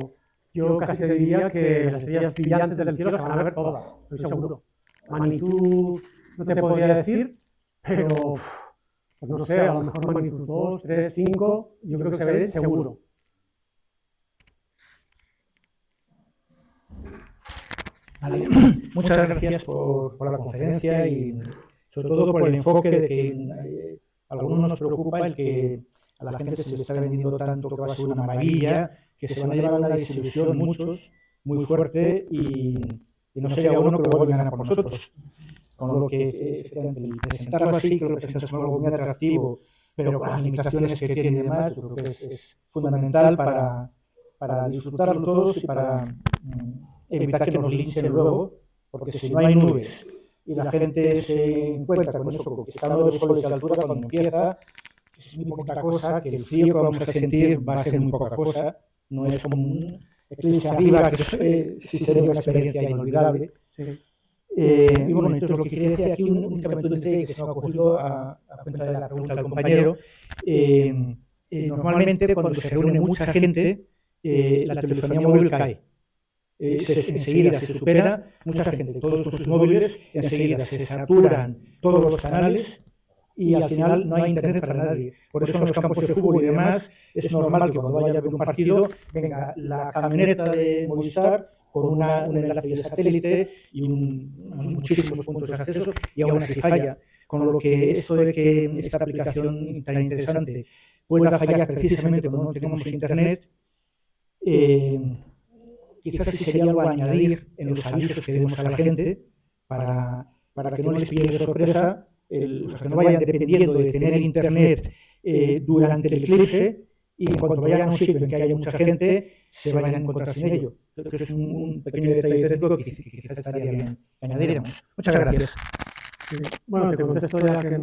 Speaker 2: yo casi te diría que las estrellas brillantes del cielo se van a ver todas, estoy seguro. Magnitud no te podría decir, pero pues no sé, a lo mejor magnitud 2, 3, 5, yo creo que se ve seguro.
Speaker 5: Vale. Muchas gracias por la conferencia y sobre todo por el enfoque de que a algunos nos preocupa el que a la gente se le está vendiendo tanto que va a ser una maravilla, que se van a llevar una desilusión muchos, muy fuerte y no sería bueno que luego vengan a por nosotros. Con lo que el presentarlo así, creo que presentas como algo muy atractivo, pero con las limitaciones que tiene y demás, yo creo que es fundamental para disfrutarlo todos y para evitar que nos linchen luego, porque si no hay nubes y la gente se encuentra con eso, que está a 9 soles de altura cuando empieza, es muy poca cosa, que el frío que vamos a sentir va a ser muy poca cosa, no es como un eclipse arriba, que sí sería una experiencia inolvidable. Sí. Y bueno, entonces lo que quería decir aquí, únicamente un detalle que se me ha ocurrido a cuenta de la pregunta del compañero, normalmente cuando se reúne mucha gente, la telefonía móvil cae. Enseguida se supera, mucha gente, todos con sus móviles, enseguida se saturan todos los canales y al final no hay internet para nadie. Por eso en los campos de fútbol y demás es normal que cuando vaya a ver un partido venga la camioneta de Movistar con un enlace de satélite y muchísimos puntos de acceso y aún así falla. Con lo que esto de que esta aplicación tan interesante pueda fallar precisamente cuando no tengamos internet, quizás sí sería algo a añadir en los avisos que demos a la gente para que no les pille de sorpresa, que no vayan dependiendo de tener internet durante el eclipse y en cuanto vayan a un sitio en que haya mucha gente se vayan a encontrar sin ello. Creo que es un pequeño detalle técnico que quizás estaría bien que añadiéramos. Muchas gracias.
Speaker 2: Sí. Bueno, te contesto ya que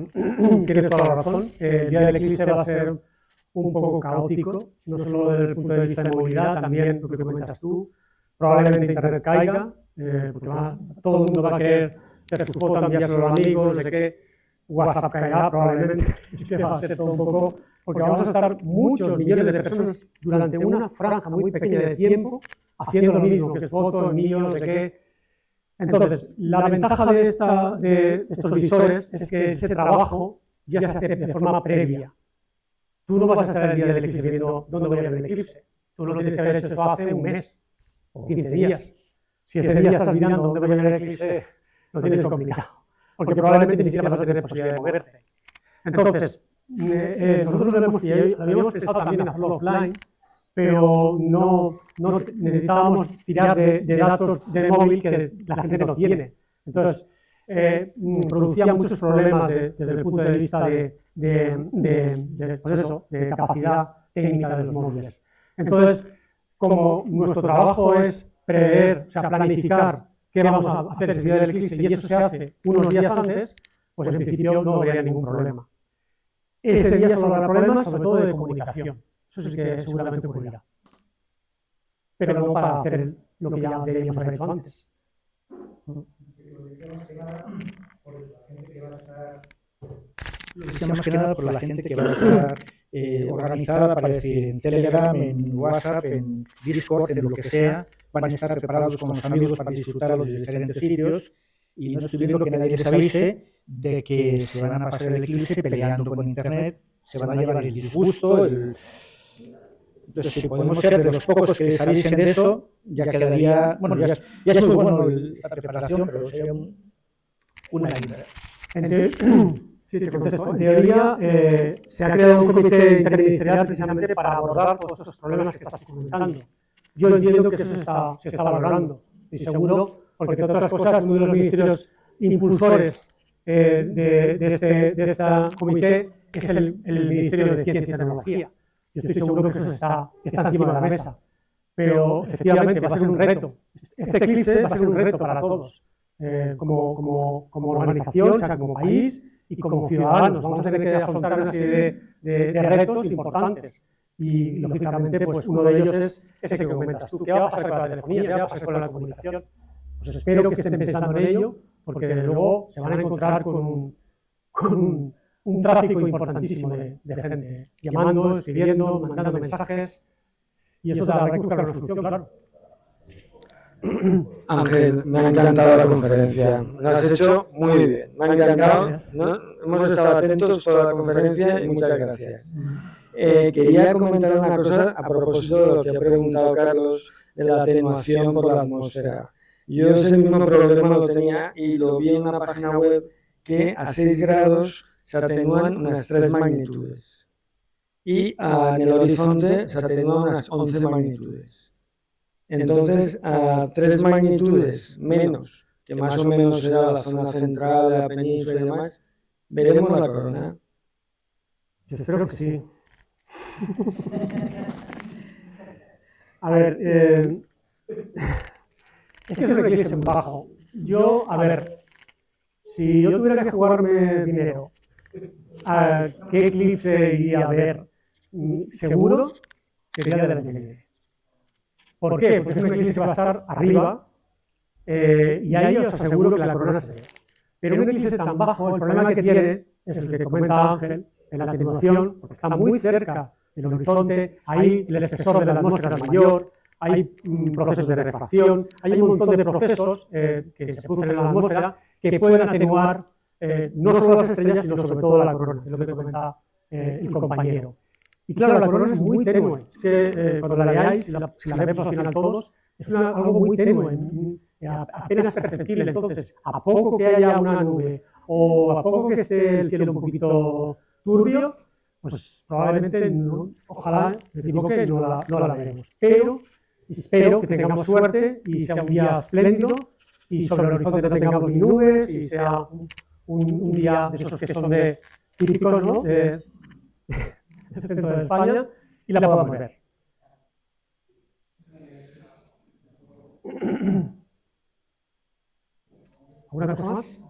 Speaker 2: tienes toda la razón. El día del eclipse va a ser un poco caótico, no solo desde el punto de vista de movilidad, también lo que comentas tú. Probablemente internet caiga, porque todo el mundo va a querer hacer su foto, enviárselo a los amigos, no sé qué. WhatsApp caerá probablemente. Es que va a ser todo un poco, porque vamos a estar muchos millones de personas durante una franja muy pequeña de tiempo haciendo lo mismo, que es foto, envío, no sé qué. Entonces, la ventaja de estos visores es que ese trabajo ya se hace de forma previa. Tú no vas a estar el día del eclipse viendo dónde voy a ver el eclipse. Tú lo tienes que haber hecho eso hace un mes o 15 días. Si ese día estás mirando dónde voy a ver el eclipse, lo tienes complicado, porque probablemente ni siquiera vas a tener posibilidad de moverte. Entonces, nosotros lo habíamos pensado también hacerlo offline, pero no necesitábamos tirar de datos de móvil que la gente no tiene. Entonces, producía muchos problemas desde el punto de vista de capacidad técnica de los móviles. Entonces, como nuestro trabajo es prever, o sea, planificar qué vamos a hacer ese día del eclipse y eso se hace unos días antes, pues en principio no habría ningún problema. Ese día solo habrá problemas, sobre todo de comunicación. Eso sí que seguramente ocurrirá. Pero no para hacer lo que ya deberíamos haber hecho antes.
Speaker 5: Lo decía más que nada por la gente que va a estar organizada para decir en Telegram, en WhatsApp, en Discord, en lo que sea, van a estar preparados con los amigos para disfrutar a los diferentes sitios y no estoy viendo que nadie les avise de que se van a pasar el eclipse peleando con internet, se van a llevar el disgusto, Entonces, si podemos ser de los pocos que les avisen de eso, ya quedaría, bueno, ya es muy bueno esta preparación, pero sería una ayuda.
Speaker 2: Sí, te contesto. En teoría, se ha creado un comité interministerial precisamente para abordar todos estos problemas que estás comentando. Yo entiendo que eso se está valorando, y seguro, porque entre otras cosas, uno de los ministerios impulsores de este comité es el Ministerio de Ciencia y Tecnología. Yo estoy seguro que eso está encima de la mesa, pero efectivamente va a ser un reto. Este eclipse va a ser un reto para todos, como organización, o sea, como país y como ciudadanos. Vamos a tener que afrontar una serie de retos importantes y, lógicamente, pues uno de ellos es ese que comentas tú. ¿Qué va a pasar con la telefonía? ¿Qué va a pasar con la comunicación? Pues espero que estén pensando en ello, porque desde luego se van a encontrar con un tráfico importantísimo de gente llamando, escribiendo, mandando mensajes, y eso habrá que buscar una solución, claro.
Speaker 6: Ángel, me ha encantado la conferencia, lo has hecho muy bien, me ha encantado, ¿no? Hemos estado atentos toda la conferencia y muchas gracias. Quería comentar una cosa a propósito de lo que ha preguntado Carlos de la atenuación por la atmósfera. Yo ese mismo problema lo tenía y lo vi en una página web que a 6 grados se atenúan unas 3 magnitudes y en el horizonte se atenúan unas 11 magnitudes. Entonces, a 3 magnitudes menos, que más o menos será la zona central de la península y demás, ¿veremos la corona?
Speaker 2: Yo espero que sí. A ver, es que es un eclipse muy bajo. Si yo tuviera que jugarme dinero, ¿a qué eclipse iría a ver? Seguro sería del año que viene. ¿Por qué? Porque es un eclipse que va a estar arriba y ahí os aseguro que la corona se ve. Pero un eclipse tan bajo, el problema que tiene es el que comenta Ángel, en la atenuación, porque está muy cerca del horizonte, ahí el espesor de la atmósfera es mayor, hay procesos de refracción, hay un montón de procesos que se producen en la atmósfera que pueden atenuar no solo las estrellas, sino sobre todo la corona, es lo que comenta el compañero. Y claro, la corona es muy tenue, es que cuando la leáis, si la vemos al final todos, es algo muy tenue, apenas perceptible. Entonces, a poco que haya una nube o a poco que esté el cielo un poquito turbio, pues probablemente, no, ojalá me equivoque, no la veremos. Pero espero que tengamos suerte y sea un día espléndido y sobre el horizonte no tengamos ni nubes y sea un día de esos que son típicos, ¿no?, del centro de España y la podamos ver. ¿Alguna cosa más?